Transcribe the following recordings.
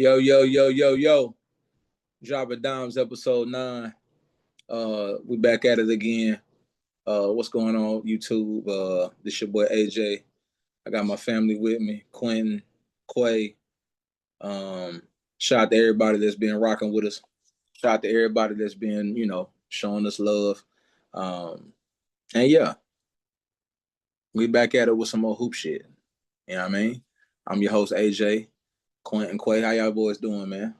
Yo, yo, yo, yo, yo. Drop of Dimes, episode 9. We back at it again. What's going on, YouTube? This your boy AJ. I got my family with me, Quentin, Quay. Shout out to everybody that's been rocking with us. Shout out to everybody that's been, showing us love. And yeah, we back at it with some more hoop shit. You know what I mean? I'm your host, AJ. Quentin, Quay, how y'all boys doing, man?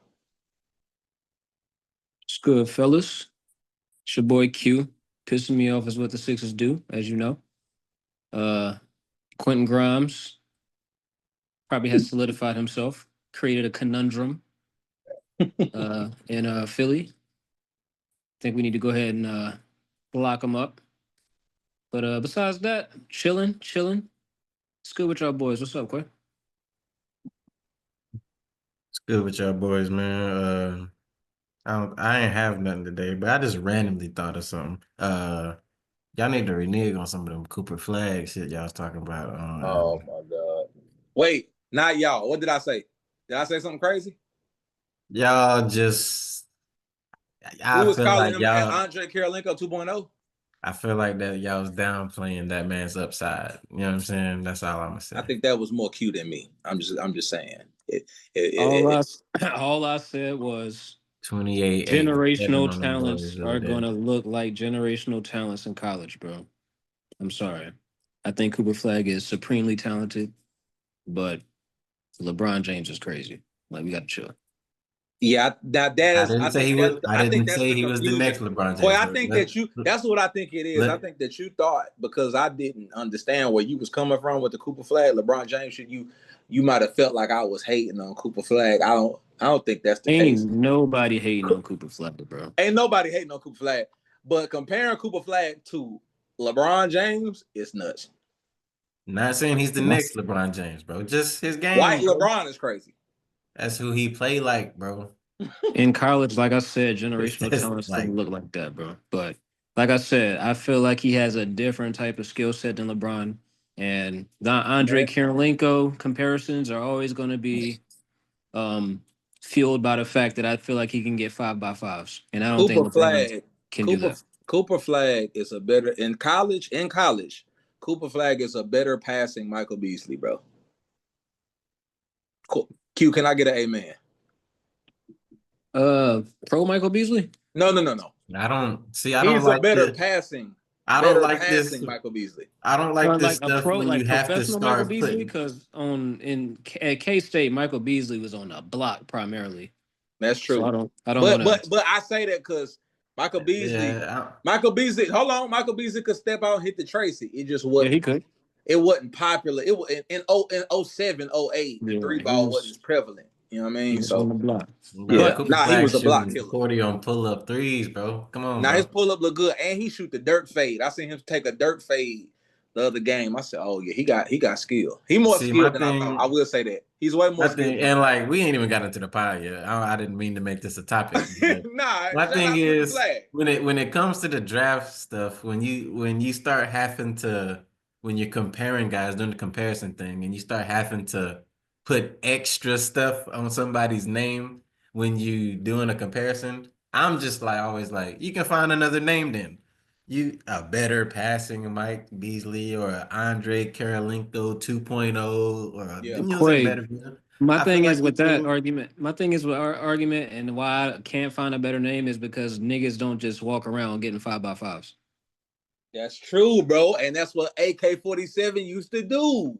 It's good, fellas. It's your boy Q. Pissing me off is what the Sixers do, as you know. Quentin Grimes probably has solidified himself, created a conundrum in Philly. I think we need to go ahead and lock him up. But besides that, chilling. It's good with y'all boys. What's up, Quay? It's good with y'all boys, man. I ain't have nothing today, but I just randomly thought of something. Y'all need to renege on some of them Cooper Flag shit y'all was talking about. Oh my god! Wait, not y'all. What did I say? Did I say something crazy? Y'all just, Who I was feel calling like him y'all. Andre Karolinko 2.0? I feel like that y'all was downplaying that man's upside. You know what I'm saying? That's all I'm gonna say. I think that was more cute than me. I'm just saying. All I said was 28, 8, 7 generational on them talents boys over are there. gonna look like generational talents in college, bro. I'm sorry. I think Cooper Flag is supremely talented, but LeBron James is crazy. Like, we gotta chill. Yeah, that I is. didn't say he was. I I think didn't that's say the he was the confusion. next LeBron Boy, James. I think that you. That's what I think it is. I think that you thought, because I didn't understand where you was coming from with the Cooper Flag, LeBron James. You might have felt like I was hating on Cooper Flag. I don't think that's the case. Ain't nobody hating on Cooper Flag, bro. Ain't nobody hating on Cooper Flag. But comparing Cooper Flag to LeBron James is nuts. Not saying he's the next LeBron James, bro. Just his game. White bro. LeBron is crazy. That's who he played like, bro. In college, like I said, generational talents don't look like that, bro. But like I said, I feel like he has a different type of skill set than LeBron. And the Andre Karolinko comparisons are always going to be fueled by the fact that I feel like he can get 5x5s, and I don't think LeBron can do that. Cooper Flag is a better in college. Cooper Flag is a better passing Michael Beasley, bro. Cool. Q, can I get an amen? Pro Michael Beasley? No. I don't see. He's a better passing. I don't like this. Michael Beasley. I don't like this like stuff when you have to start Michael Beasley, putting. because at K-State, Michael Beasley was on a block primarily. That's true. So I don't. But I say that because Michael Beasley. Michael Beasley. Hold on, Michael Beasley could step out and hit the Tracy. It just wasn't. Yeah, he could. It wasn't popular. It was in 07, 08. The three ball wasn't as prevalent. You know what I mean? He was on the block. Yeah, he was a block killer. 40 on pull-up threes, bro. Come on. His pull-up look good, and he shoot the dirt fade. I seen him take a dirt fade the other game. I said, "Oh yeah, he got skill. He more skilled than I thought." I will say that he's way more skilled. And like, we ain't even got into the pie yet. I didn't mean to make this a topic. My thing is, when it comes to the draft stuff, when you start having to, when you're comparing guys, doing the comparison thing, and you start having to put extra stuff on somebody's name when you doing a comparison, I'm just like always like, you can find another name then. You a better passing Mike Beasley or Andre Karolinko 2.0 or better. My thing is with our argument, and why I can't find a better name is because niggas don't just walk around getting 5x5s. That's true, bro, and that's what AK-47 used to do.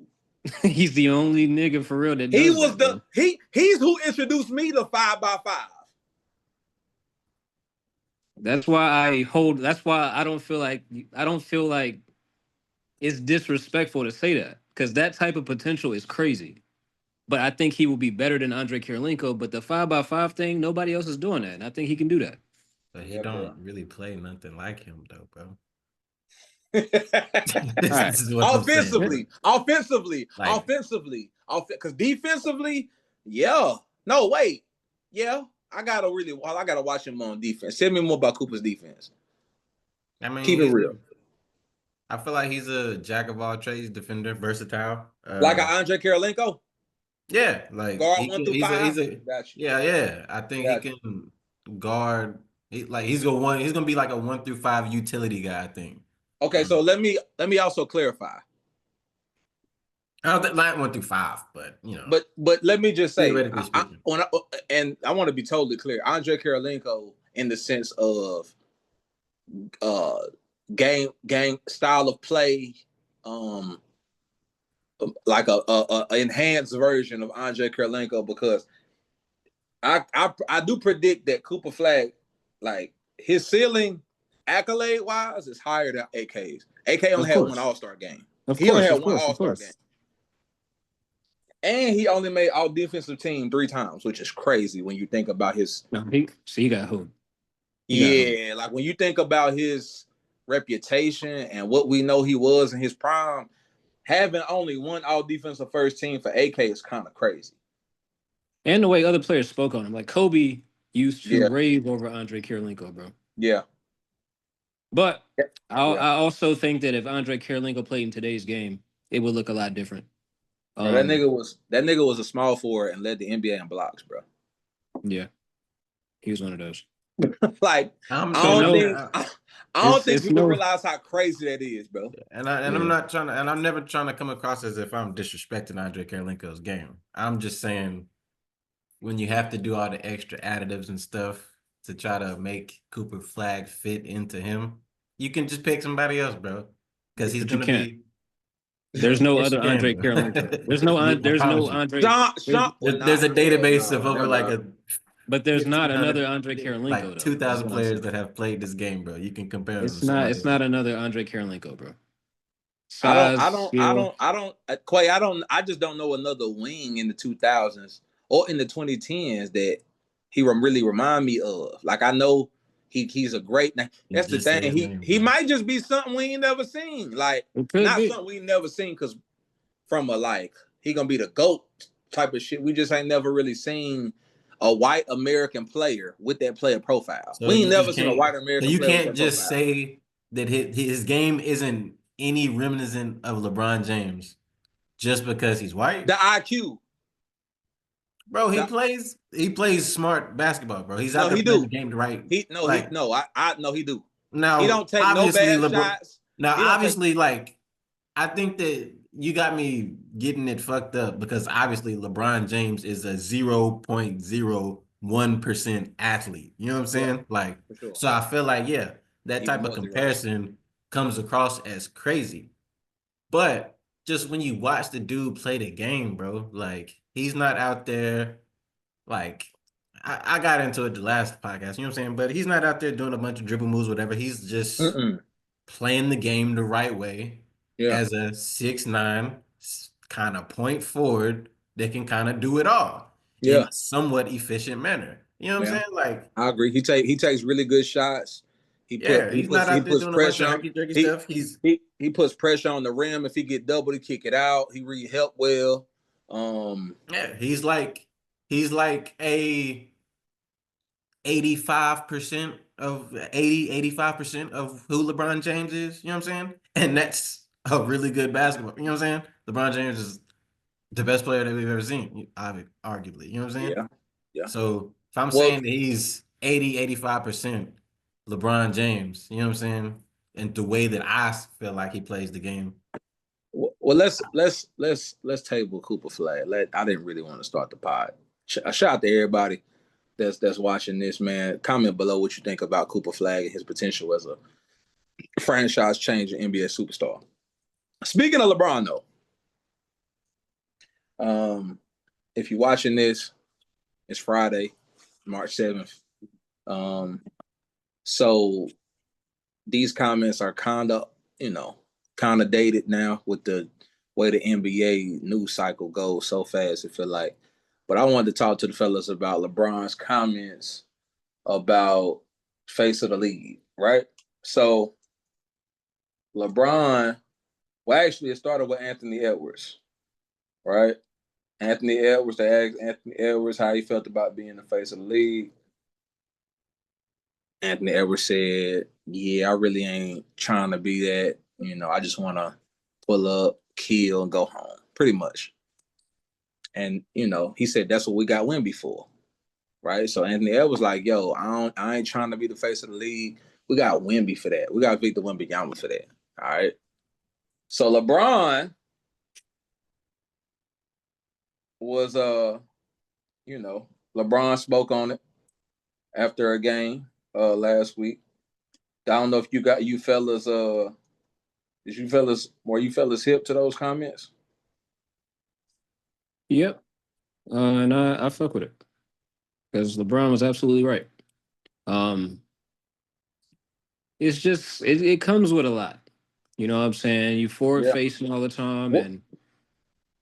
He's the only nigga for real that he was that, he's who introduced me to 5x5. That's why I don't feel like it's disrespectful to say that, because that type of potential is crazy. But I think he will be better than Andre Karolinko. But the 5x5 thing, nobody else is doing that, and I think he can do that. But he don't really play nothing like him, though, bro. Offensively, because defensively, yeah. No, wait, yeah. I gotta watch him on defense. Tell me more about Cooper's defense. I mean, keep it real. I feel like he's a jack of all trades defender, versatile. Like an Andre Karolinko. Yeah, like guard 1 through 5. Gotcha. Yeah. I think he can guard. He's gonna be like a 1 through 5 utility guy. I think. Okay, so let me also clarify. I don't think like 1 through 5, but you know. But let me just say, theoretically speaking, I want to be totally clear. Andre Karolinko, in the sense of game style of play, like a enhanced version of Andre Karolinko, because I do predict that Cooper Flag, like his ceiling accolade wise, is higher than AK's. AK only had 1 All-Star game. He only had 1 All-Star game. And he only made all defensive team 3 times, which is crazy when you think about his. He got who? Like when you think about his reputation and what we know he was in his prime, having only 1 all defensive first team for AK is kind of crazy. And the way other players spoke on him, like Kobe used to rave over Andre Karolinko, bro. Yeah. But I also think that if Andre Karolinko played in today's game, it would look a lot different. Bro, that nigga was a small forward and led the NBA in blocks, bro. Yeah, he was one of those. Like I don't think people realize how crazy that is, bro. I'm not trying to, and I'm never trying to come across as if I'm disrespecting Andre Karolinko's game. I'm just saying, when you have to do all the extra additives and stuff to try to make Cooper Flag fit into him, you can just pick somebody else, bro, because he's gonna be. There's no other Andre Karolinko. There's no Andre. There's a database of over like a. But there's not another Andre Karolinko. Like 2,000 players that have played this game, bro. You can compare them. It's not another Andre Karolinko, bro. Quay, I just don't know another wing in the 2000s or in the 2010s that he really remind me of. Like, I know he's a great. That's the thing. He might just be something we ain't never seen. Like, not something we never seen, because from he gonna be the GOAT type of shit. We just ain't never really seen a white American player with that player profile. So we ain't never seen a white American player. You can't just say that his game isn't any reminiscent of LeBron James just because he's white. The IQ. Bro, he plays smart basketball, bro. He's out there playing the game right. I know he do. Now, he don't take no bad shots. Now, obviously, I think that you got me getting it fucked up, because obviously LeBron James is a 0.01% athlete. You know what I'm saying? So I feel like, that type of comparison comes across as crazy. But just when you watch the dude play the game, bro, he's not out there, I got into it the last podcast, you know what I'm saying? But he's not out there doing a bunch of dribble moves, whatever. He's just playing the game the right way. As a 6'9", kind of point forward that can kind of do it all in a somewhat efficient manner. You know what I'm saying? I agree. He takes really good shots. He puts pressure on stuff. He puts pressure on the rim. If he get doubled, he kick it out. He read help well. He's like a 85% of 85% of who LeBron James is. You know what I'm saying? And that's a really good basketball. You know what I'm saying? LeBron James is the best player that we've ever seen, arguably. You know what I'm saying? Yeah. So if I'm saying that he's 85% LeBron James, you know what I'm saying? And the way that I feel like he plays the game. Well, let's table Cooper Flag. I didn't really want to start the pod. A shout out to everybody that's watching this, man. Comment below what you think about Cooper Flag and his potential as a franchise-changing NBA superstar. Speaking of LeBron, though, if you're watching this, it's Friday, March 7th. So these comments are kind of dated now with the way the NBA news cycle goes so fast, it feel like. But I wanted to talk to the fellas about LeBron's comments about face of the league, right? So LeBron, actually it started with Anthony Edwards, right? They asked Anthony Edwards how he felt about being the face of the league. Anthony Edwards said, I really ain't trying to be that. I just want to pull up, kill, and go home, pretty much. And, he said that's what we got Wemby for. Right? So Anthony Edwards was like, yo, I ain't trying to be the face of the league. We got Wemby for that. We got Victor Wembanyama for that. All right. So LeBron was LeBron spoke on it after a game last week. I don't know if you fellas were you fellas hip to those comments? Yep. And I fuck with it. Because LeBron was absolutely right. It's just it comes with a lot. You know what I'm saying? You forward facing all the time, and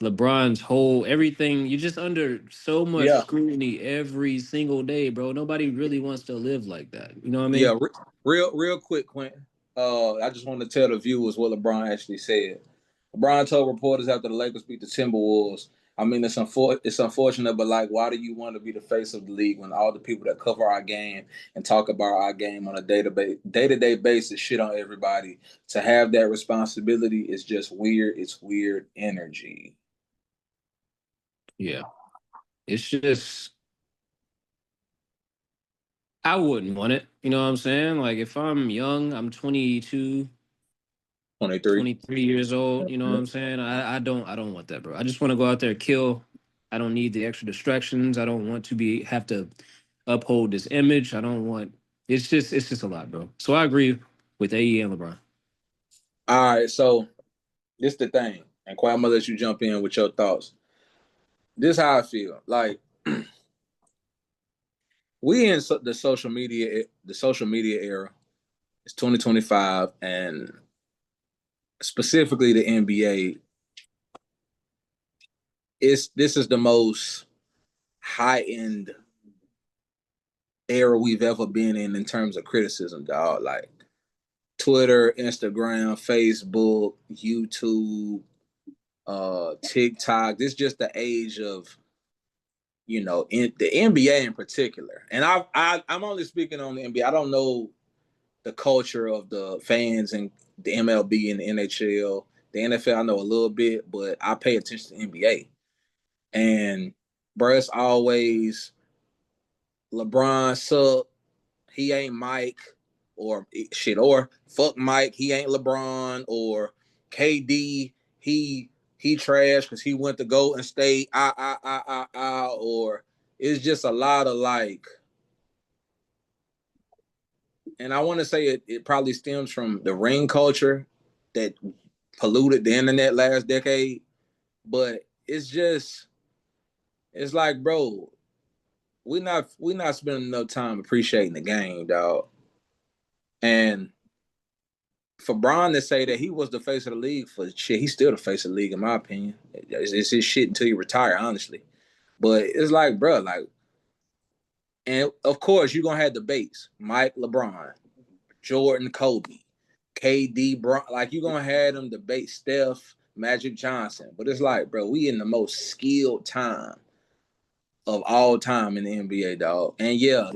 LeBron's whole everything, you're just under so much scrutiny every single day, bro. Nobody really wants to live like that. You know what I mean? Yeah, real quick, Quentin. I just want to tell the viewers what LeBron actually said. LeBron told reporters after the Lakers beat the Timberwolves, I mean, it's unfortunate, but like, why do you want to be the face of the league when all the people that cover our game and talk about our game on a day-to-day basis shit on everybody? To have that responsibility is just weird. It's weird energy. Yeah. It's just, I wouldn't want it. You know what I'm saying? Like, if I'm young, I'm 22, 23 years old. You know what I'm saying? I don't want that, bro. I just want to go out there, kill. I don't need the extra distractions. I don't want to have to uphold this image. I don't want. It's just a lot, bro. So I agree with AE and LeBron. All right, so this the thing, and Quay, I'm gonna let you jump in with your thoughts. This is how I feel. Like, we in the social media era. It's 2025, and specifically the NBA. This is the most high-end era we've ever been in terms of criticism, dog. Like Twitter, Instagram, Facebook, YouTube, TikTok. This is just the age of, in the NBA in particular. And I'm only speaking on the NBA. I don't know the culture of the fans and the MLB and the NHL. The NFL I know a little bit, but I pay attention to NBA. And bro, it's always LeBron suck. He ain't Mike, or fuck Mike. He ain't LeBron, or KD. He trash because he went to Golden State. Or it's just a lot of like. And I want to say it probably stems from the ring culture that polluted the internet last decade. But it's like, bro, we're not spending enough time appreciating the game, dog. And for Bron to say that he was the face of the league for shit, he's still the face of the league in my opinion. It's his shit until you retire, honestly. But it's like, bro, like, and of course you're gonna have debates. Mike, LeBron, Jordan, Kobe, KD, Bron, like you're gonna have them debate Steph, Magic Johnson. But it's like, bro, we in the most skilled time of all time in the NBA, dog. And yeah,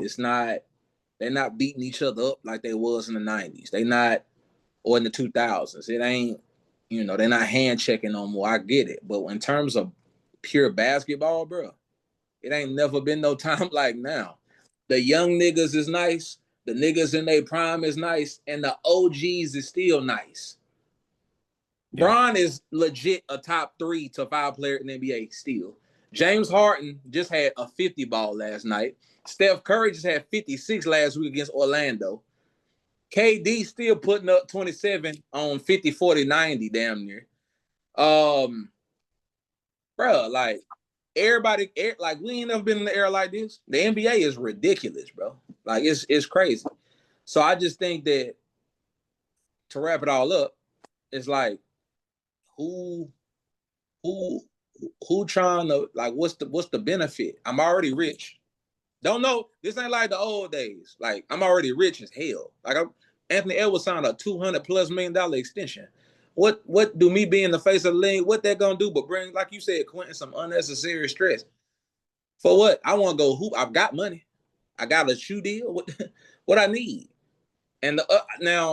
they're not beating each other up like they was in the 90s. They not, or in the 2000s. It ain't, they're not hand checking no more. I get it. But in terms of pure basketball, bro, it ain't never been no time like now. The young niggas is nice. The niggas in their prime is nice. And the OGs is still nice. Yeah. Bron is legit a top 3 to 5 player in the NBA still. James Harden just had a 50 ball last night. Steph Curry just had 56 last week against Orlando. KD still putting up 27 on 50, 40, 90 damn near. Bro, like everybody, like we ain't never been in the era like this. The NBA is ridiculous, bro. Like it's crazy. So I just think that to wrap it all up, it's like who trying to, like, what's the benefit? I'm already rich. Don't know. This ain't like the old days. Like I'm already rich as hell. Like Anthony Edwards signed a $200+ million extension. What do me being the face of the league? What that gonna do? But bring, like you said, Quentin, some unnecessary stress. For what? I want to go hoop. I've got money. I got a shoe deal. What I need? And I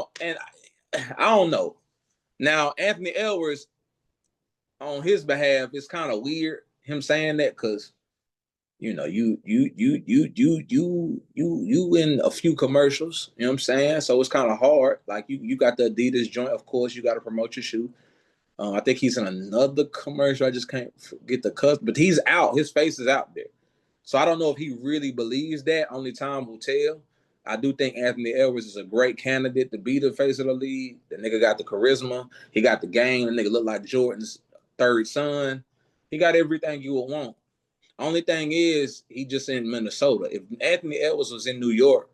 don't know. Now Anthony Edwards, on his behalf, it's kind of weird. him saying that because you in a few commercials, you know what I'm saying? So it's kind of hard. Like you got the Adidas joint, of course, you got to promote your shoe. I think he's in another commercial. I just can't forget the cuss, but he's out. His face is out there. So I don't know if he really believes that. Only time will tell. I do think Anthony Edwards is a great candidate to be the face of the league. The nigga got the charisma. He got the game. The nigga look like Jordan's third son. He got everything you would want. Only thing is, he just in Minnesota. If Anthony Edwards was in New York,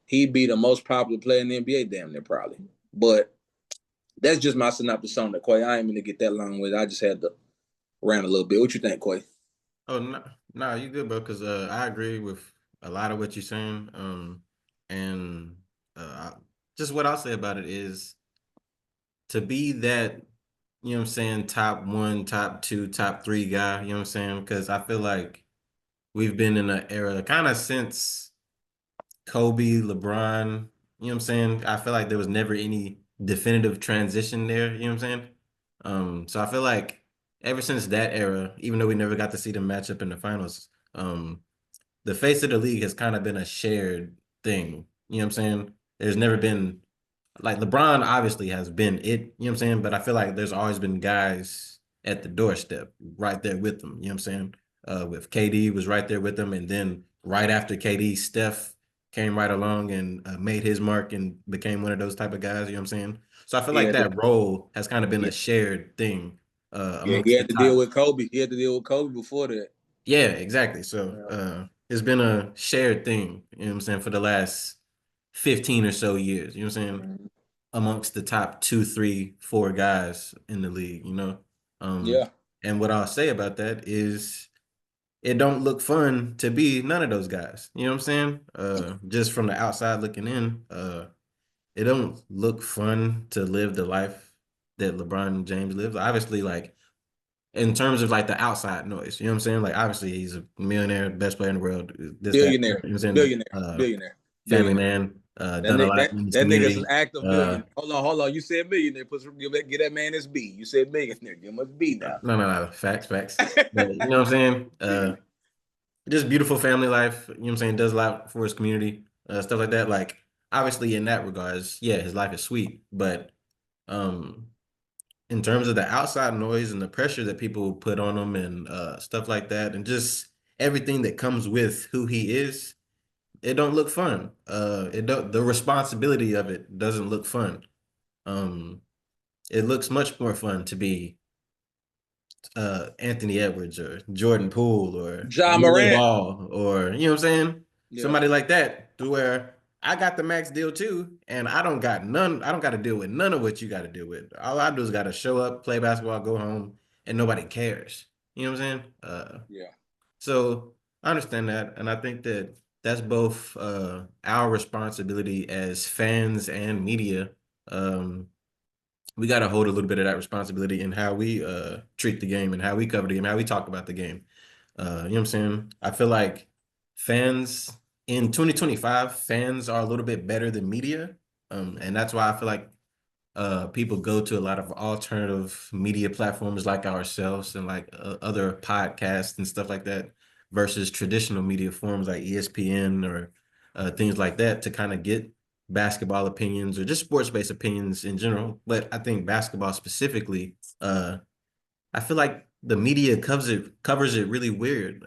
he'd be the most popular player in the NBA, damn near probably. But that's just my synopsis on that, Quay. I ain't gonna get that long with it. I just had to rant a little bit. What you think, Quay? Oh no, you good, bro? Because I agree with a lot of what you're saying. And just what I'll say about it is to be that, you know what I'm saying, top 1, top 2, top 3 guy. You know what I'm saying? Because I feel like we've been in an era kind of since Kobe, LeBron. You know what I'm saying? I feel like there was never any definitive transition there. You know what I'm saying? So I feel like ever since that era, even though we never got to see them match up in the finals, the face of the league has kind of been a shared thing. You know what I'm saying? There's never been like LeBron obviously has been it, you know what I'm saying? But I feel like there's always been guys at the doorstep right there with them, you know what I'm saying? With KD was right there with them. And then right after KD, Steph came right along and made his mark and became one of those type of guys, you know what I'm saying? So I feel like that role has kind of been a shared thing he amongst the had to deal top. with Kobe. He had to deal with Kobe before that. Yeah, exactly. So it's been a shared thing, you know what I'm saying, for the last 15 or so years, you know what I'm saying? Amongst the top 2, 3, 4 guys in the league, you know? Yeah. And what I'll say about that is it don't look fun to be none of those guys. You know what I'm saying? Just from the outside looking in, it don't look fun to live the life that LeBron James lives. Obviously, like in terms of like the outside noise, you know what I'm saying? Like obviously he's a millionaire, best player in the world, this, that, Billionaire. you know what I'm saying? Billionaire. Family man, done a lot in his That nigga's an community. active billionaire. Hold on. You said millionaire. Give that man his B. You said millionaire. Give him his B now. No. Facts. But you know what I'm saying? Just beautiful family life, you know what I'm saying? Does a lot for his community, stuff like that. Like, obviously, in that regards, yeah, his life is sweet. But um, in terms of the outside noise and the pressure that people put on him and stuff like that, and just everything that comes with who he is, it don't look fun. The responsibility of it doesn't look fun. Um, it looks much more fun to be Anthony Edwards or Jordan Poole or Ja Melo Morant. Ball or you know what I'm saying? Yeah. Somebody like that, to where I got the max deal too, and I don't got to deal with none of what you got to deal with. All I do is got to show up, play basketball, go home, and nobody cares. You know what I'm saying? Yeah. So I understand that, and I think that that's both our responsibility as fans and media. We got to hold a little bit of that responsibility in how we treat the game and how we cover the game, how we talk about the game. You know what I'm saying? I feel like fans in 2025, fans are a little bit better than media. And that's why I feel like people go to a lot of alternative media platforms like ourselves and like other podcasts and stuff like that versus traditional media forms like ESPN or things like that to kind of get basketball opinions or just sports-based opinions in general. But I think basketball specifically, I feel like the media covers it really weird.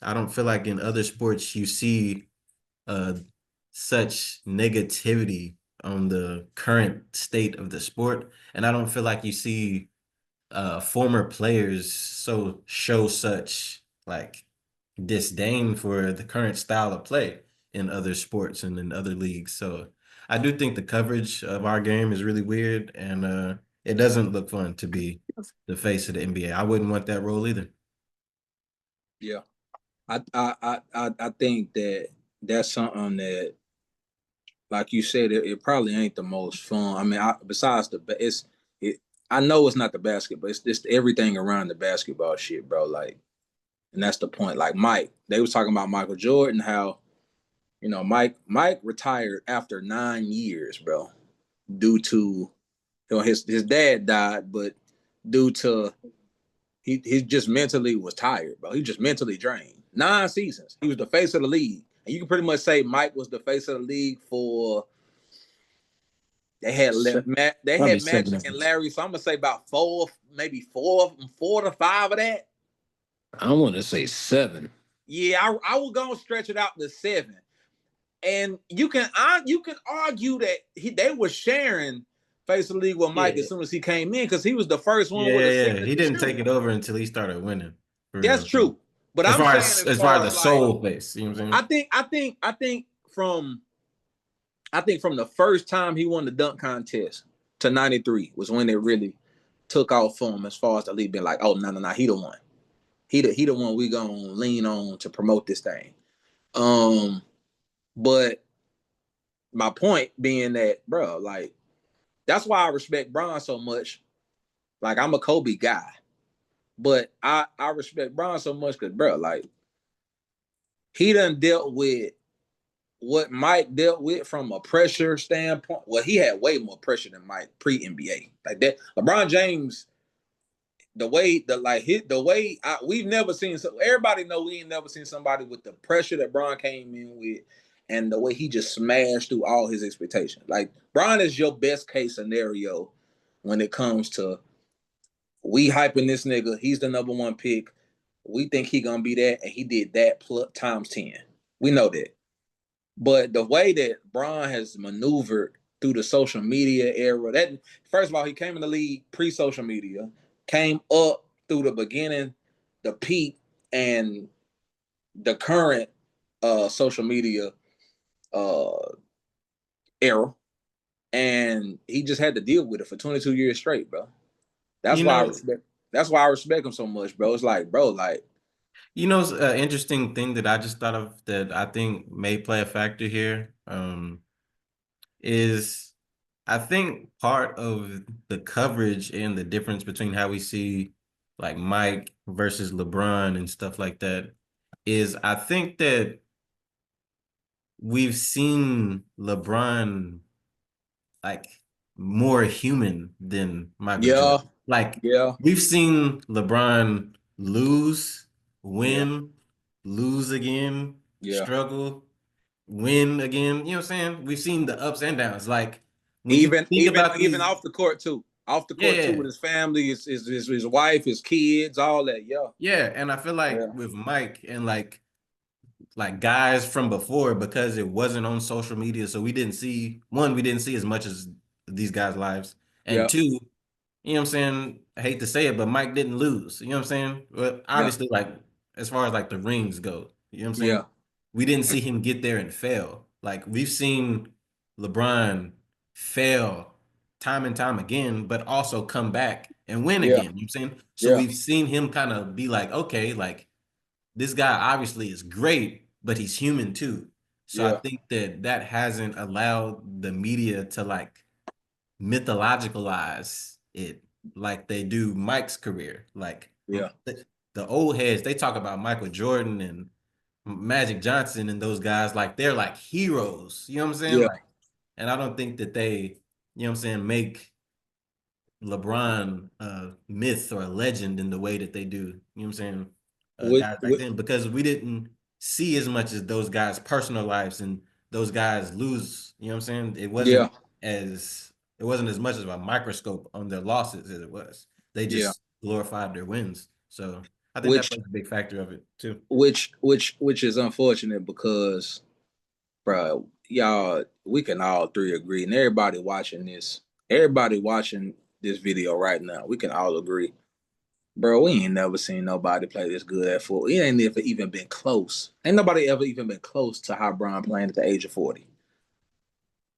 I don't feel like in other sports you see uh, such negativity on the current state of the sport, and I don't feel like you see former players show such like disdain for the current style of play in other sports and in other leagues. So I do think the coverage of our game is really weird, and it doesn't look fun to be the face of the NBA. I wouldn't want that role either. Yeah. I think that's something that, like you said, it probably ain't the most fun. I mean, besides I know it's not the basketball. It's just everything around the basketball shit, bro. Like, and that's the point. Like Mike, they was talking about Michael Jordan, how Mike retired after 9 years, bro, due to his dad died, but due to he just mentally was tired, bro. He just mentally drained. 9 seasons. He was the face of the league. And you can pretty much say Mike was the face of the league for they had Magic and Larry, so I'm gonna say about 4 to 5 of that. I want to say 7. Yeah, I will go and stretch it out to 7. And you can argue that they were sharing face of the league with Mike as soon as he came in because he was the first one with a signature. He didn't take it over until he started winning. That's true. But as far as the soul face, you know what I'm saying? I think from the first time he won the dunk contest to 93 was when it really took off for him as far as the league being like, oh no, he the one. He the one we gonna lean on to promote this thing. But my point being that, bro, like that's why I respect Bron so much. Like I'm a Kobe guy, but I respect Bron so much because, bro, like he done dealt with what Mike dealt with from a pressure standpoint. Well, he had way more pressure than Mike pre-NBA. Like that, LeBron James, we've never seen. So everybody know we ain't never seen somebody with the pressure that Bron came in with, and the way he just smashed through all his expectations. Like Bron is your best case scenario when it comes to we hyping this nigga. He's the number 1 pick. We think he gonna be that, and he did that times 10. We know that. But the way that Bron has maneuvered through the social media era, that first of all, he came in the league pre-social media, came up through the beginning, the peak, and the current social media era, and he just had to deal with it for 22 years straight, bro. That's why I respect him so much, bro. It's like, bro, like. It's an interesting thing that I just thought of that I think may play a factor here. Is I think part of the coverage and the difference between how we see like Mike versus LeBron and stuff like that is I think that we've seen LeBron like more human than Michael Jordan. Like we've seen LeBron lose, win, lose again, struggle, win again. You know what I'm saying? We've seen the ups and downs. Like when even off the court too. Off the court too with his family, his wife, his kids, all that. Yeah, and I feel like with Mike and like guys from before, because it wasn't on social media, so we didn't see as much as these guys' lives, and 2, you know what I'm saying? I hate to say it, but Mike didn't lose. You know what I'm saying? But obviously, like as far as like the rings go, you know what I'm saying? We didn't see him get there and fail. Like we've seen LeBron fail time and time again, but also come back and win again. You know what I'm saying? So we've seen him kind of be like, okay, like this guy obviously is great, but he's human too. So I think that hasn't allowed the media to like mythologicalize it like they do Mike's career. Like the old heads, they talk about Michael Jordan and Magic Johnson and those guys like they're like heroes. You know what I'm saying? Like, and I don't think that they, you know what I'm saying, make LeBron a myth or a legend in the way that they do. You know what I'm saying? Guys back then, because we didn't see as much as those guys' personal lives and those guys lose. You know what I'm saying? It wasn't as much of a microscope on their losses as it was. They just glorified their wins. So I think that plays a big factor of it too. Which is unfortunate because, bro, y'all, we can all 3 agree, and everybody watching this video right now, we can all agree. Bro, we ain't never seen nobody play this good at football. It ain't never even been close. Ain't nobody ever even been close to how Bron playing at the age of 40.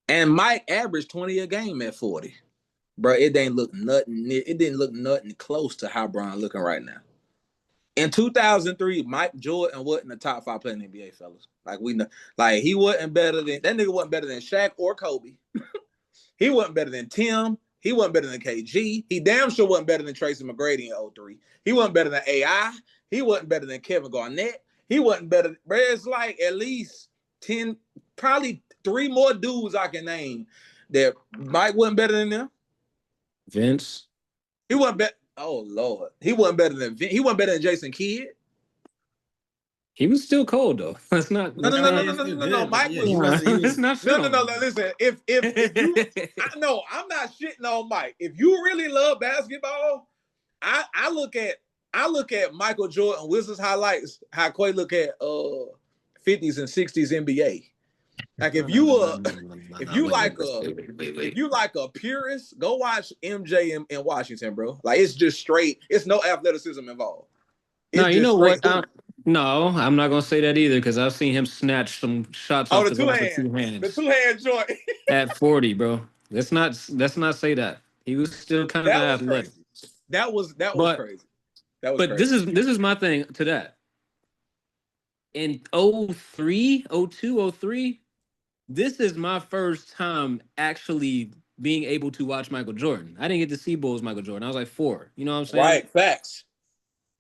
And Mike averaged 20 a game at 40. Bro, it didn't look nothing close to how Bron looking right now. In 2003, Mike Jordan wasn't the top 5 player in the NBA, fellas. Like we know, like he wasn't better than that nigga. Wasn't better than Shaq or Kobe. He wasn't better than Tim. He wasn't better than KG. He damn sure wasn't better than Tracy McGrady in 03. He wasn't better than AI. He wasn't better than Kevin Garnett. He wasn't better. Bro, it's like at least 10, probably 3 more dudes I can name that Mike wasn't better than them. Vince. He wasn't better. Oh Lord, he wasn't better than Jason Kidd. He was still cold though. That's not. No. Mike was. It's not strong. No. Listen, if you, I'm not shitting on Mike. If you really love basketball, I look at Michael Jordan Wizards highlights. How Quay look at 50s and 60s NBA. Like if you like a purist, go watch MJ in Washington, bro. Like it's just straight. It's no athleticism involved. No, you know what? No, I'm not gonna say that either because I've seen him snatch some shots off the two hands. The 2-hand joint at 40, bro. Let's not say that. He was still kind of athletic. Crazy. That was crazy. But crazy. This is my thing to that. In 03, 02, 03, this is my first time actually being able to watch Michael Jordan. I didn't get to see Bulls Michael Jordan. I was like 4. You know what I'm saying? Right, facts.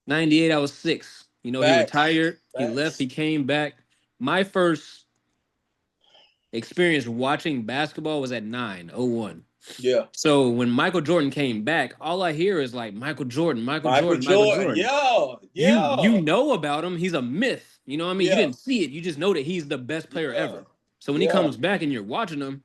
98, I was 6. You know, facts. He retired. Facts. He left. He came back. My first experience watching basketball was at 9/01. Yeah. So when Michael Jordan came back, all I hear is like Michael Jordan. Yeah. You know about him. He's a myth. You know what I mean? Yeah. You didn't see it. You just know that he's the best player ever. So when he comes back and you're watching him,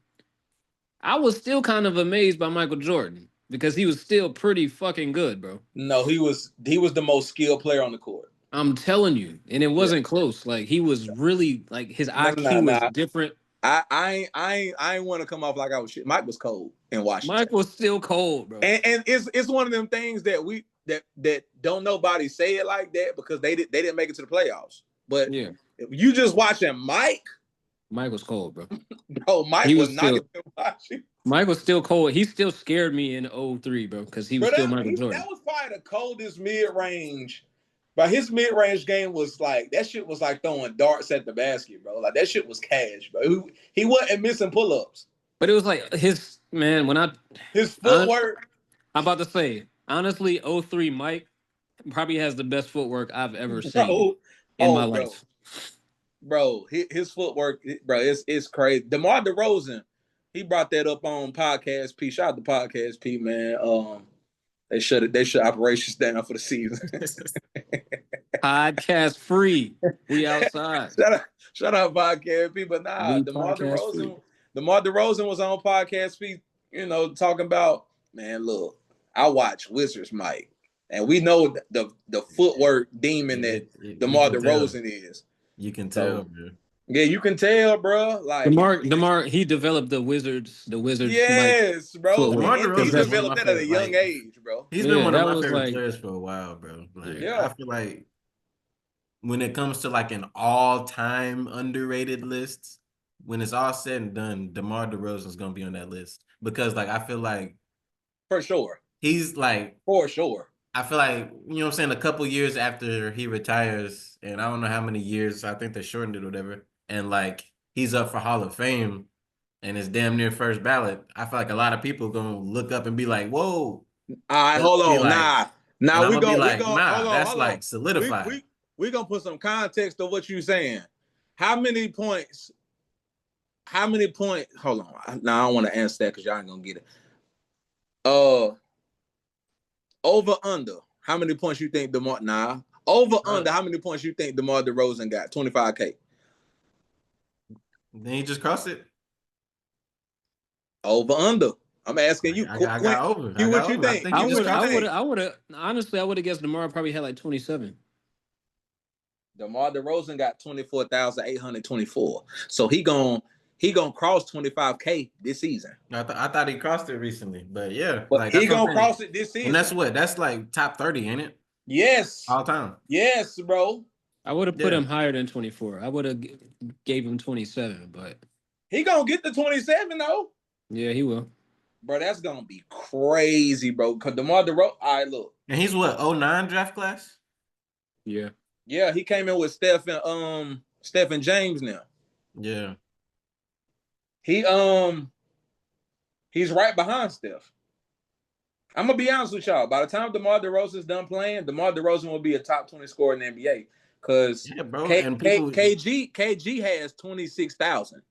I was still kind of amazed by Michael Jordan because he was still pretty fucking good, bro. No, he was the most skilled player on the court. I'm telling you. And it wasn't close. Like he was really like his IQ was different. I ain't want to come off like I was shit. Mike was cold in Washington. Mike was still cold, bro. And it's one of them things that that don't nobody say it like that because they didn't make it to the playoffs. But if you just watching Mike was cold, bro. Bro, Mike was not watching. Mike was still cold. He still scared me in 03, bro, because he was still Michael Jordan. That was probably the coldest mid-range. But his mid-range game was like, that shit was like throwing darts at the basket, bro. Like, that shit was cash, bro. He wasn't missing pull-ups. But it was like his footwork. I'm about to say, honestly, 03 Mike probably has the best footwork I've ever seen in my life. Bro, his footwork, bro, it's crazy. DeMar DeRozan, he brought that up on Podcast P. Shout out to Podcast P, man. They shut operations down for the season. Podcast free. We outside. Shout out Podcast P. But nah, DeMar DeRozan was on Podcast P, talking about, man, look, I watch Wizards Mike. And we know the footwork demon that DeMar DeRozan is. You can tell, bro. Yeah, you can tell, bro. Like DeMar, he developed the Wizards. Yes, bro. DeMar DeRozan developed that at a young age, bro. He's been one of my favorite players for a while, bro. Like, I feel like when it comes to like an all-time underrated list, when it's all said and done, DeMar DeRozan's gonna be on that list because, like, I feel like for sure he's like for sure. I feel like, you know what I'm saying, a couple years after he retires, and I don't know how many years, I think they shortened it or whatever, and like he's up for Hall of Fame and it's damn near first ballot, I feel like a lot of people gonna look up and be like, whoa. All right, hold on. Like, nah, we're gonna solidified. We're gonna put some context to what you're saying. How many points? Hold on. Now I don't want to answer that because y'all ain't gonna get it. Over under. How many points you think DeMar? Nah. Over under. How many points you think DeMar DeRozan got? 25K. Then he just crossed it. Over under. I'm asking you. I got over. What you think? I would have honestly. I would have guessed DeMar probably had like 27. DeMar DeRozan got 24,824. So he gonna cross 25K this season. I thought he crossed it recently, but yeah. But like, he gonna cross it this season. And that's like top 30, ain't it? Yes. All time. Yes, bro. I would have put him higher than 24. I would have gave him 27, but he gonna get the 27 though. Yeah, he will. Bro, that's gonna be crazy, bro. Cause DeMar DeRozan, all right, look. And he's what, 09 draft class? Yeah. Yeah, he came in with Steph and James now. Yeah. He's right behind Steph. I'm gonna be honest with y'all. By the time DeMar DeRozan's done playing, DeMar DeRozan will be a top 20 scorer in the NBA. Because KG has 26,000,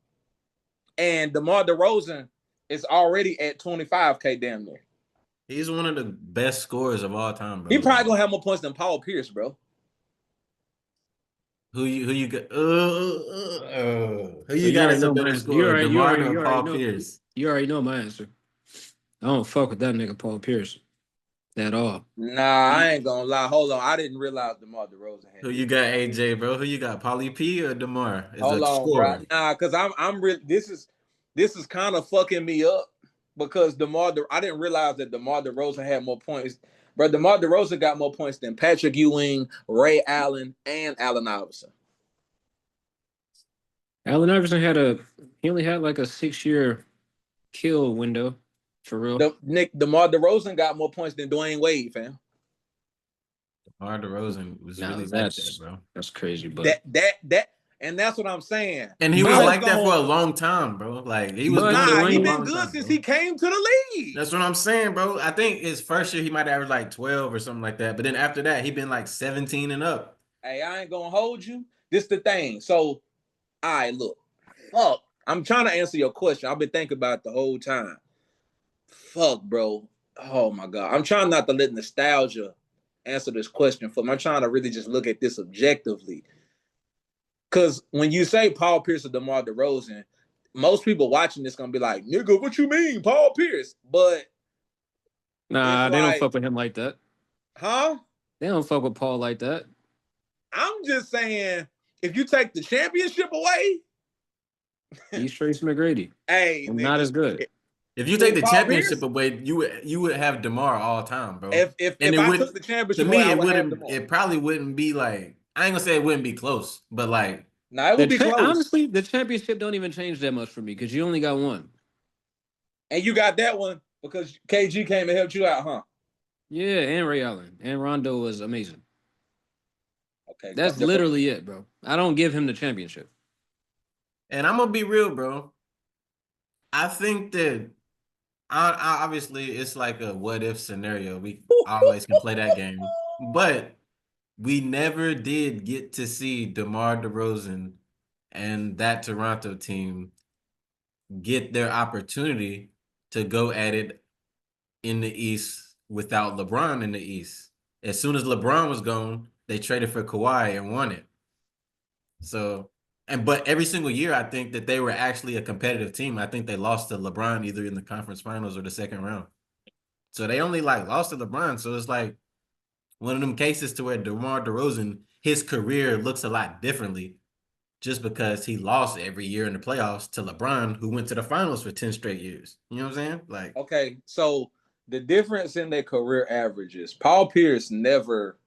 and DeMar DeRozan is already at 25K damn near. He's one of the best scorers of all time, bro. He probably gonna have more points than Paul Pierce, bro. Who you got? Who you got as a better scorer, DeMar or Paul Pierce? You already know my answer. I don't fuck with that nigga Paul Pierce at all. Nah, I ain't gonna lie. Hold on, I didn't realize DeMar DeRozan had. Who you got, AJ, bro? Who you got, Paulie P or DeMar? Hold on, bro. Nah, because I'm really this is kind of fucking me up because I didn't realize that DeMar DeRozan had more points. Bro, DeMar DeRozan got more points than Patrick Ewing, Ray Allen, and Allen Iverson. Allen Iverson he only had like a 6-year kill window for real. DeMar DeRozan got more points than Dwayne Wade, fam. DeMar DeRozan was really like that, bro. That's crazy, but and that's what I'm saying. And he was like that for a long time, bro. Like he was he been good since he came to the league. That's what I'm saying, bro. I think his first year he might average like 12 or something like that. But then after that, he been like 17 and up. Hey, I ain't gonna hold you. This the thing. So, all right, look. Fuck. I'm trying to answer your question. I've been thinking about it the whole time. Fuck, bro. Oh my God. I'm trying not to let nostalgia answer this question for me. I'm trying to really just look at this objectively. Because when you say Paul Pierce or DeMar DeRozan, most people watching this gonna be like, nigga, what you mean, Paul Pierce? But nah, they don't fuck with him like that. Huh? They don't fuck with Paul like that. I'm just saying, if you take the championship away, he's Tracy McGrady. Hey, not as good. If you take the championship away, you would have DeMar all time, bro. If I took the championship away, it probably wouldn't be like, I ain't gonna say it wouldn't be close, but like, nah, it would be close. Honestly, the championship don't even change that much for me because you only got one. And you got that one because KG came and helped you out, huh? Yeah, and Ray Allen. And Rondo was amazing. Okay. That's literally it, bro. I don't give him the championship. And I'm gonna be real, bro. I think that obviously it's like a what if scenario. We always can play that game. But we never did get to see DeMar DeRozan and that Toronto team get their opportunity to go at it in the East without LeBron in the East. As soon as LeBron was gone, they traded for Kawhi and won it. So, but every single year, I think that they were actually a competitive team. I think they lost to LeBron either in the conference finals or the second round. So they only like lost to LeBron. So it's like one of them cases to where DeMar DeRozan, his career looks a lot differently just because he lost every year in the playoffs to LeBron, who went to the finals for 10 straight years. You know what I'm saying? Like, okay, so the difference in their career averages, Paul Pierce didn't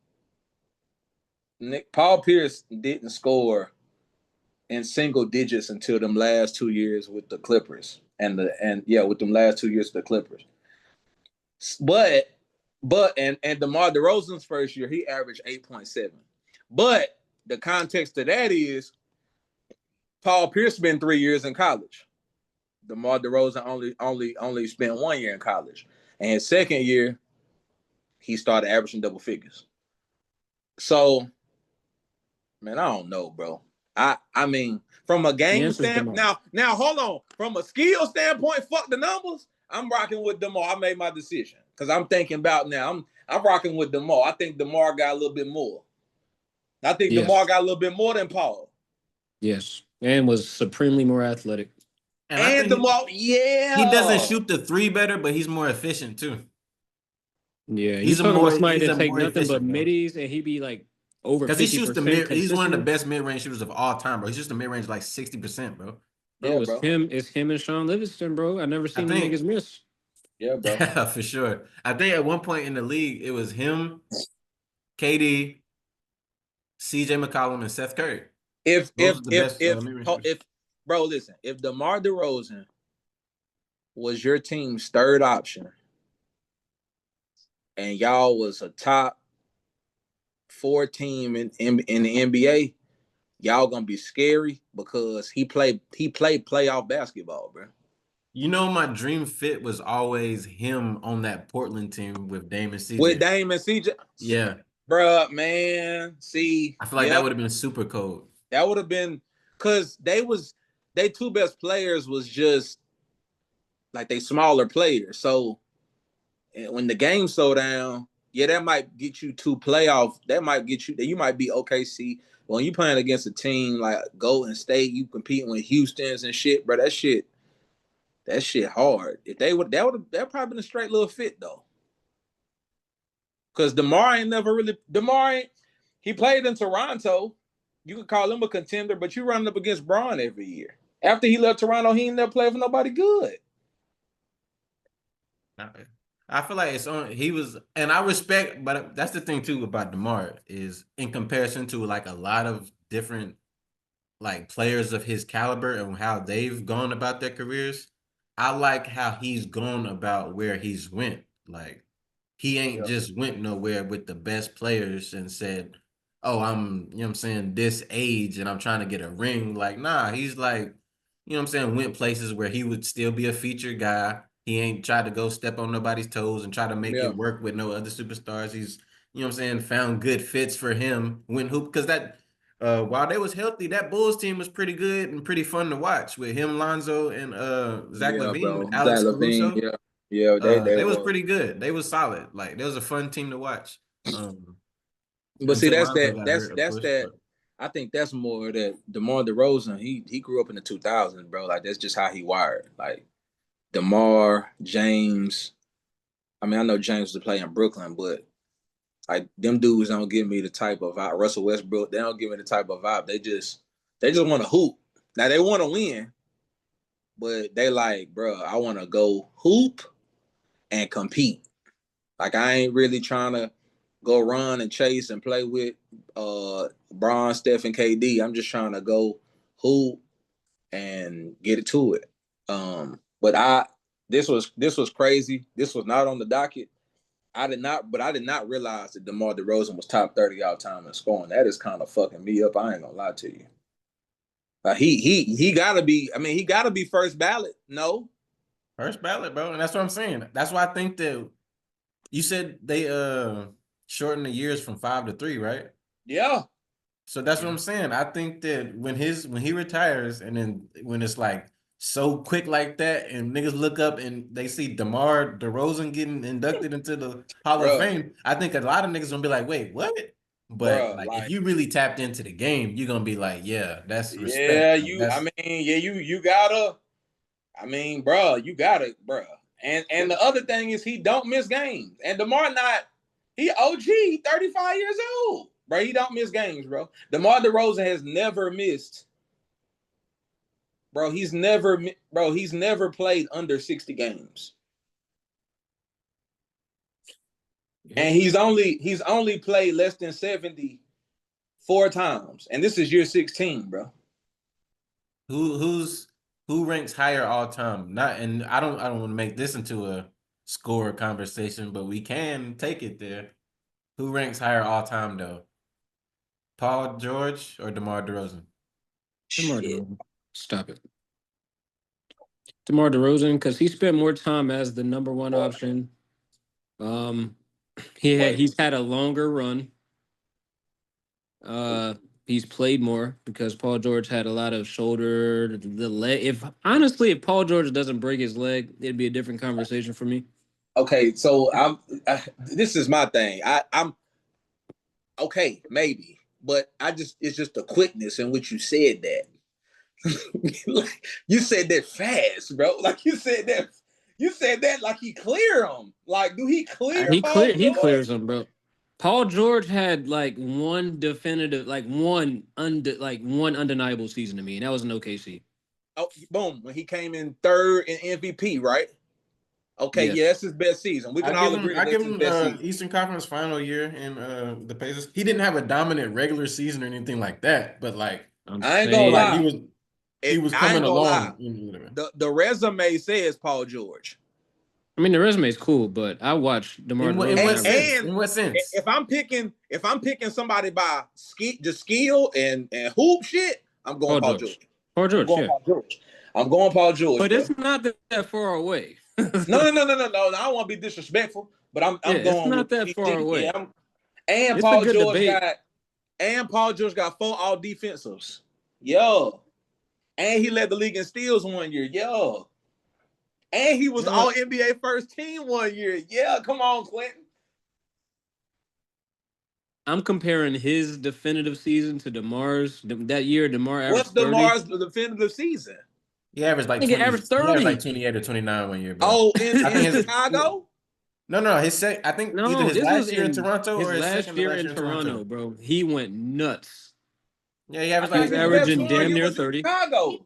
score in single digits until them last 2 years with the Clippers. With them last 2 years with the Clippers. But DeMar DeRozan's first year, he averaged 8.7. But the context to that is Paul Pierce spent 3 years in college. DeMar DeRozan only spent 1 year in college. And his second year, he started averaging double figures. So, man, I don't know, bro. I mean, from a game standpoint, now hold on. From a skill standpoint, fuck the numbers. I'm rocking with DeMar. I made my decision because I'm thinking about now. I'm rocking with DeMar. I think DeMar got a little bit more. I think DeMar got a little bit more than Paul. Yes, and was supremely more athletic. And DeMar, yeah, he doesn't shoot the three better, but he's more efficient too. Yeah, he's talking about somebody that take nothing but middies, and he be like over 50%. Because he shoots the mid. He's one of the best mid-range shooters of all time, bro. He's just the mid-range like 60%, bro. Bro, it's him and Sean Livingston, bro. I never seen the niggas miss. Yeah, bro. Yeah, for sure. I think at one point in the league, it was him, KD, CJ McCollum, and Seth Curry. If bro, listen, if DeMar DeRozan was your team's third option and y'all was a top 4 team in the NBA, y'all gonna be scary because he played playoff basketball, bro. You know, my dream fit was always him on that Portland team with Dame and CJ. With Dame and CJ? Yeah. Bruh, man. See. I feel like that would have been super cold. That would have been because they 2 best players was just like they smaller players. So when the game slow down, yeah, that might get you to playoff. That might get you. You might be OKC. When you playing against a team like Golden State, you competing with Houston's and shit, bro. That shit hard. If they would, that probably been a straight little fit though. Because DeMar ain't never really he played in Toronto. You could call him a contender, but you running up against Bron every year. After he left Toronto, he ain't never played for nobody good. I feel like it's on. He was, and I respect, but that's the thing too about DeMar is in comparison to like a lot of different like players of his caliber and how they've gone about their careers. I like how he's gone about where he's went. Like he ain't just went nowhere with the best players and said, "Oh, I'm, you know what I'm saying, this age and I'm trying to get a ring." Like, nah, he's like, you know what I'm saying, went places where he would still be a featured guy. He ain't tried to go step on nobody's toes and try to make it work with no other superstars. He's, you know what I'm saying, found good fits for him when hoop because that while they was healthy, that Bulls team was pretty good and pretty fun to watch with him, Lonzo, and Zach LaVine, Alex Caruso. They was pretty good. They was solid. Like, they was a fun team to watch. But see, that's that. I think that's more that DeMar DeRozan. He grew up in the 2000s, bro. Like that's just how he wired. Like DeMar, James. I mean, I know James was playing in Brooklyn, but like them dudes don't give me the type of vibe. Russell Westbrook, they don't give me the type of vibe. They just want to hoop. Now they want to win, but they like, bro, I want to go hoop and compete. Like I ain't really trying to go run and chase and play with Bron, Steph, and KD. I'm just trying to go hoop and get it to it. But this was crazy. This was not on the docket. I did not realize that DeMar DeRozan was top 30 all time in scoring. That is kind of fucking me up. I ain't gonna lie to you. He gotta be. I mean, he gotta be first ballot. No, first ballot, bro. And that's what I'm saying. That's why I think that you said they shortened the years from 5 to 3, right? Yeah. So that's what I'm saying. I think that when he retires, and then when it's like so quick like that, and niggas look up and they see DeMar DeRozan getting inducted into the Hall of Fame, I think a lot of niggas gonna be like, "Wait, what?" But like if you really tapped into the game, you're gonna be like, "Yeah, that's respect." Yeah, you gotta. I mean, bro, you gotta, bro. And the other thing is he don't miss games. And DeMar he OG, 35 years old. Bro, he don't miss games, bro. DeMar DeRozan has never missed. Bro, he's never played under 60 games. And he's only played less than 70 4 times. And this is year 16, bro. Who ranks higher all time? And I don't want to make this into a score conversation, but we can take it there. Who ranks higher all time though? Paul George or DeMar DeRozan? DeMar DeRozan. Stop it. DeMar DeRozan, because he spent more time as the number one option. He's had a longer run. He's played more because Paul George had a lot of shoulder, the leg. If Paul George doesn't break his leg, it'd be a different conversation for me. Okay, so this is my thing. I'm okay, maybe, but it's just the quickness in which you said that. Like, you said that fast, bro. Like you said that like he cleared him. Like, do he clear? He clears him, bro. Paul George had like one definitive, like one undeniable season to me, and that was in OKC. Oh, boom! When he came in third in MVP, right? Okay, yes. Yeah, that's his best season. We can all agree. I give him Eastern Conference Final year in the Pacers. He didn't have a dominant regular season or anything like that, but like I ain't gonna lie, he was coming along. The resume says Paul George. I mean, the resume is cool, but I watched DeMar DeRozan. In what sense? If I'm picking somebody by skill and hoop shit, I'm going Paul George. Paul George, I'm going Paul George. But it's not that far away. No. I don't want to be disrespectful, but I'm going. It's not that far away. Yeah, and Paul George got 4 all defensives. Yo. And he led the league in steals one year. Yo. And he was all NBA first team 1 year. Yeah, come on, Clinton. I'm comparing his definitive season to DeMar's. That year, DeMar averaged What's DeMar's definitive season? He averaged like 20. Averaged 30. He averaged like 28 or 29 1 year, bro. Oh, in Chicago? No. I think either his last year in Toronto or his second year in Toronto, bro. He went nuts. Yeah, he averaged like averaging damn near 30. Chicago.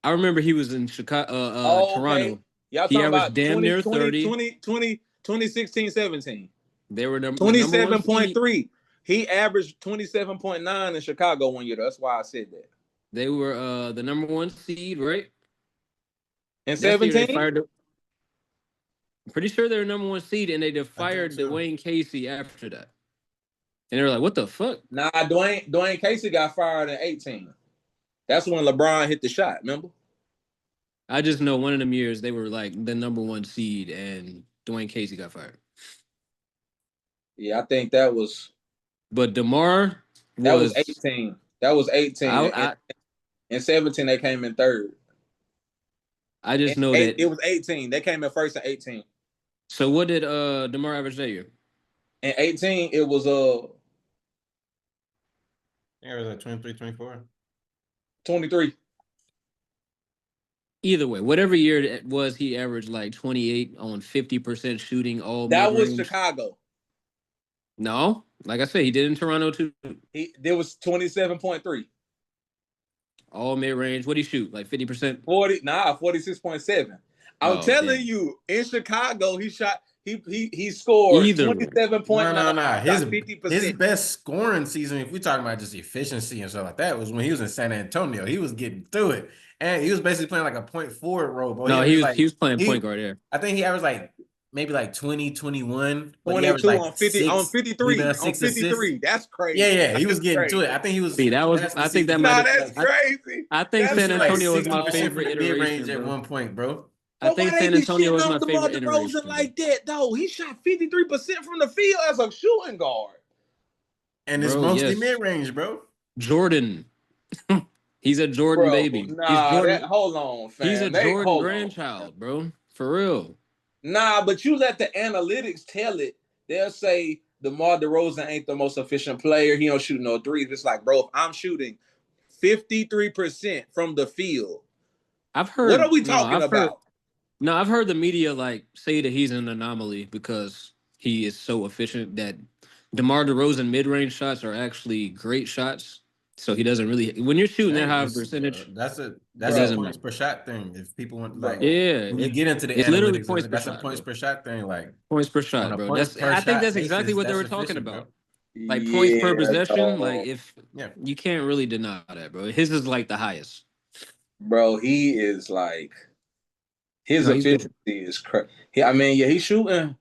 I remember he was in Chicago, Toronto. Okay. Y'all he talking averaged about damn near 30. 2016, 17. They were 27.3. He averaged 27.9 in Chicago 1 year. That's why I said that. They were the number 1 seed, right? In 17? I'm pretty sure they were number 1 seed, and they fired Dwayne Casey after that. And they were like, what the fuck? Nah, Dwayne Casey got fired in 18. That's when LeBron hit the shot, remember? I just know one of them years they were like the number 1 seed, and Dwayne Casey got fired. Yeah, I think that was. But DeMar that was 18. That was 18. In 17, they came in third. I just know that it was 18. They came in first in 18. So what did DeMar average that year? In 18, it was it was like 23, 24. 23. Either way, whatever year it was, he averaged like 28 on 50% shooting. That was Chicago. No, like I said, he did in Toronto too. There was 27.3. All mid range. What did he shoot? Like 50%? 46.7. I'm telling you, in Chicago, he shot. He scored 27.9. No. His best scoring season, if we talking about just efficiency and stuff like that, was when he was in San Antonio. He was getting through it, and he was basically playing like a point forward role. Bro. No, he was playing point guard there. I think he averaged like maybe like 20, 21. 22 like on 50 on 53. On 53. That's crazy. Yeah. He was getting to it. I think he was. See, that was. I think that might. That's crazy. I think San Antonio was my favorite iteration. Range at one point, bro. I think San Antonio was my favorite iteration. Like that, though, he shot 53% from the field as a shooting guard, and it's mostly mid range, bro. Jordan, he's a Jordan baby. Nah, he's Jordan. Hold on, fam. He's a Jordan grandchild, bro. For real. Nah, but you let the analytics tell it. They'll say DeMar DeRozan ain't the most efficient player. He don't shoot no threes. It's like, bro, if I'm shooting 53% from the field, I've heard. What are we talking about? No, I've heard the media like say that he's an anomaly because he is so efficient that DeMar DeRozan mid-range shots are actually great shots. So he doesn't really when you're shooting that high percentage. That's a points per shot thing. If people want when you get into the it's literally points per shot. Points per shot thing, like points per shot, bro. I think that's exactly what they were talking about. Bro. Like points per possession. Like if you can't really deny that, bro. His is like the highest. Bro, he is like. His efficiency is crazy. He's shooting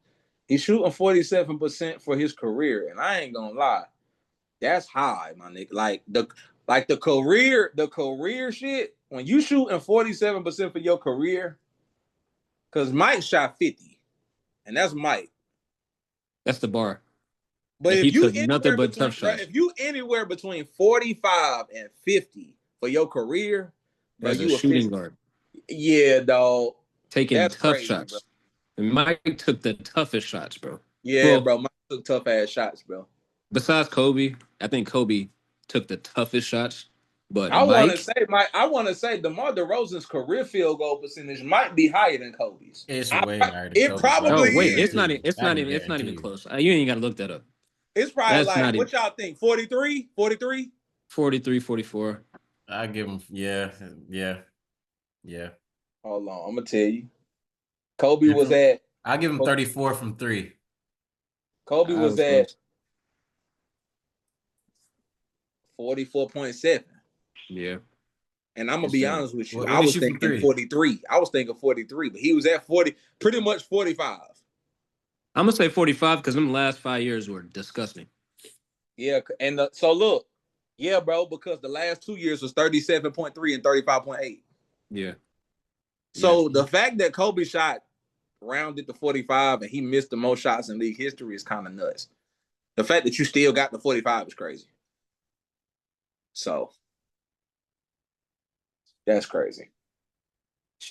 47% for his career, and I ain't gonna lie, that's high, my nigga. Like the career shit. When you shooting 47% for your career, because Mike shot 50, and that's Mike. That's the bar. But if you nothing but tough shots. If you anywhere between 45 and 50 for your career, as a shooting guard. Yeah, dog. Taking tough shots. And Mike took the toughest shots, bro. Yeah, bro. Mike took tough ass shots, bro. Besides Kobe, I think Kobe took the toughest shots. But I want to say DeMar DeRozan's career field goal percentage might be higher than Kobe's. It's way higher than Kobe's. It probably is. It's not even close. You ain't got to look that up. It's probably like what y'all think? 43? 43? 43, 44. I give him yeah. Hold on, I'm gonna tell you. Kobe was at. I'll give him 34 from 3. Kobe was at 44.7. Yeah. And I'm gonna be honest with you. I was thinking 43. I was thinking 43, but he was at 40, pretty much 45. I'm gonna say 45 because them last 5 years were disgusting. Yeah, and so look, yeah, bro, because the last 2 years was 37.3 and 35.8. Yeah. So the fact that Kobe shot rounded to 45 and he missed the most shots in league history is kind of nuts. The fact that you still got the 45 is crazy. So that's crazy.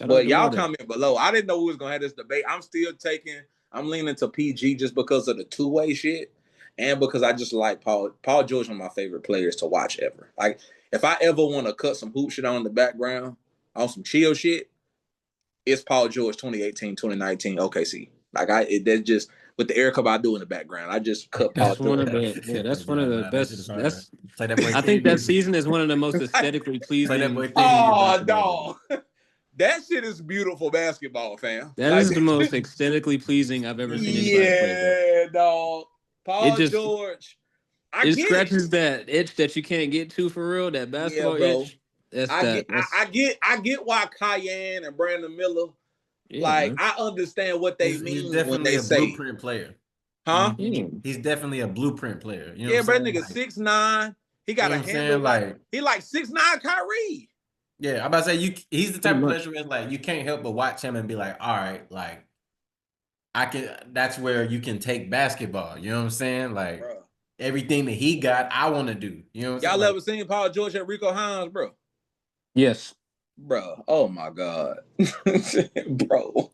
But y'all comment below. I didn't know we was gonna have this debate. I'm leaning to PG just because of the two-way shit, and because I just like Paul George, one of my favorite players to watch ever. Like, if I ever want to cut some hoop shit on in the background, on some chill shit, it's Paul George 2018, 2019 OKC. Like, that's just with the Erykah Badu in the background. I just cut Paul George. That's one of the best. I think that season is one of the most aesthetically pleasing. Oh, dog. That shit is beautiful basketball, fam. That is the most aesthetically pleasing I've ever seen anybody play. Yeah, dog. Paul George. It scratches that itch that you can't get to for real. That basketball itch. I get why Cayenne and Brandon Miller. Man. I understand what they mean when they say blueprint player. Huh? He's definitely a blueprint player. You know yeah, but nigga 6'9". He got a handle he like 6'9" Kyrie. Yeah, I'm about to say he's the type of player where like you can't help but watch him and be like, all right, like that's where you can take basketball. You know what I'm saying? Like everything that he got, I want to do. You know what I'm saying? Y'all ever seen Paul George at Rico Hines, bro? Yes. Bro, oh my God. Bro.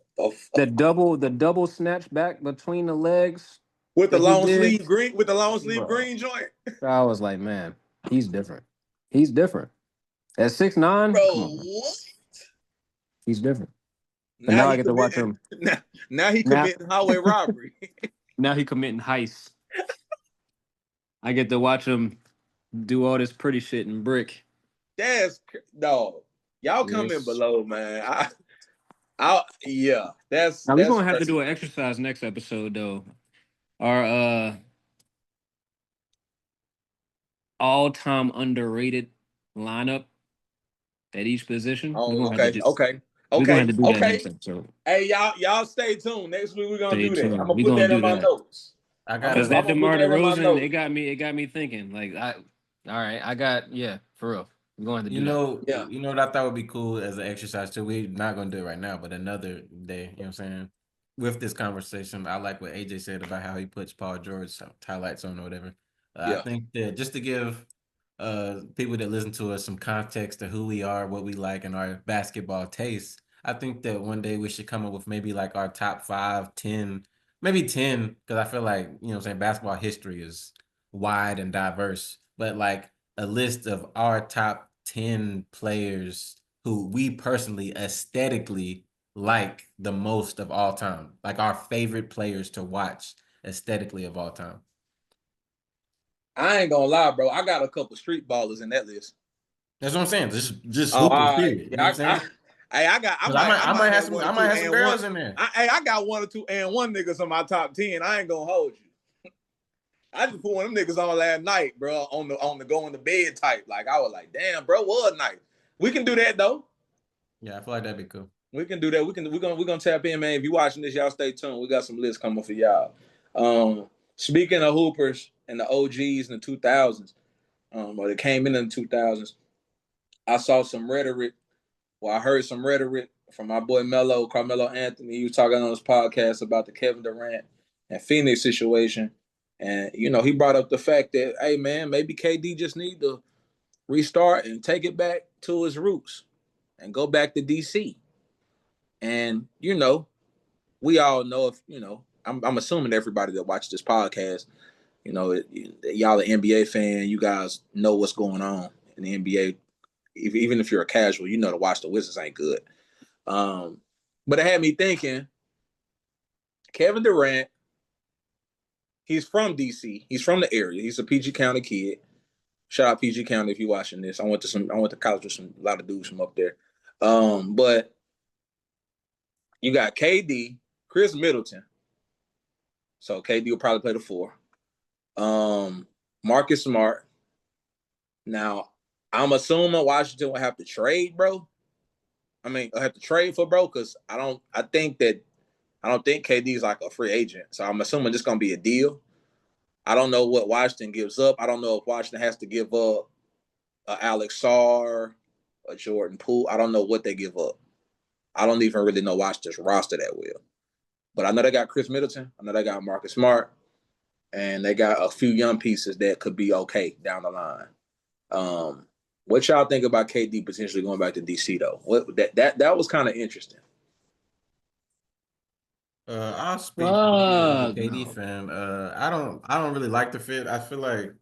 The double snatch back between the legs. With the long sleeve green joint. I was like, man, he's different. He's different. At 6'9", bro, what? He's different. But now I get to watch him. Now he committing highway robbery. Now he committing heists. I get to watch him do all this pretty shit in brick. Dog. Y'all comment below, man. Now we're gonna have to do an exercise next episode though. Our all-time underrated lineup at each position. Oh, okay. We're gonna have to do that next episode. Hey, y'all stay tuned. Next week we're gonna do that. I'm gonna put that in my notes. Because that DeMar DeRozan, it got me thinking. Like, for real. I'm going to do that. You know what I thought would be cool as an exercise too. We're not gonna do it right now, but another day. You know what I'm saying? With this conversation, I like what AJ said about how he puts Paul George highlights on or whatever. I think that just to give people that listen to us some context to who we are, what we like, and our basketball tastes, I think that one day we should come up with maybe like our top 5, 10, maybe 10, because I feel like, you know what I'm saying, basketball history is wide and diverse, but like a list of our top 10 players who we personally aesthetically like the most of all time, like our favorite players to watch aesthetically of all time. I ain't gonna lie, bro. I got a couple street ballers in that list. That's what I'm saying. Just hoopers, period. You know what I'm saying? I might have some girls in there. I got 1 or 2 and 1 niggas on my top 10. I ain't gonna hold you. I just put one of them niggas on last night, bro, on the going to bed type. Like, I was like, damn, bro, what night? We can do that though. Yeah, I feel like that'd be cool. We can do that. We're gonna tap in, man. If you watching this, y'all stay tuned. We got some lists coming for y'all. Speaking of hoopers and the OGs in the 2000s, or they came in the 2000s, I saw some rhetoric. Well, I heard some rhetoric from my boy Carmelo Anthony. He was talking on his podcast about the Kevin Durant and Phoenix situation. And, you know, he brought up the fact that, hey, man, maybe KD just need to restart and take it back to his roots and go back to DC. And, you know, we all know if, you know, I'm assuming everybody that watches this podcast, you know, y'all an NBA fan, you guys know what's going on in the NBA. Even if you're a casual, you know to watch the Wizards ain't good. But it had me thinking, Kevin Durant, he's from DC. He's from the area. He's a PG County kid. Shout out PG County if you're watching this. I went to college with a lot of dudes from up there. But you got KD, Chris Middleton. So KD will probably play the 4. Marcus Smart. Now, I'm assuming Washington will have to trade, bro. I mean, I have to trade for bro because I don't think KD is like a free agent. So I'm assuming this gonna be a deal. I don't know what Washington gives up. I don't know if Washington has to give up Alex Sarr, a Jordan Poole. I don't know what they give up. I don't even really know Washington's roster that well. But I know they got Chris Middleton. I know they got Marcus Smart. And they got a few young pieces that could be okay down the line. What y'all think about KD potentially going back to DC though? What that was kind of interesting. I'll speak for me as a KD fan. I don't really like the fit. I feel like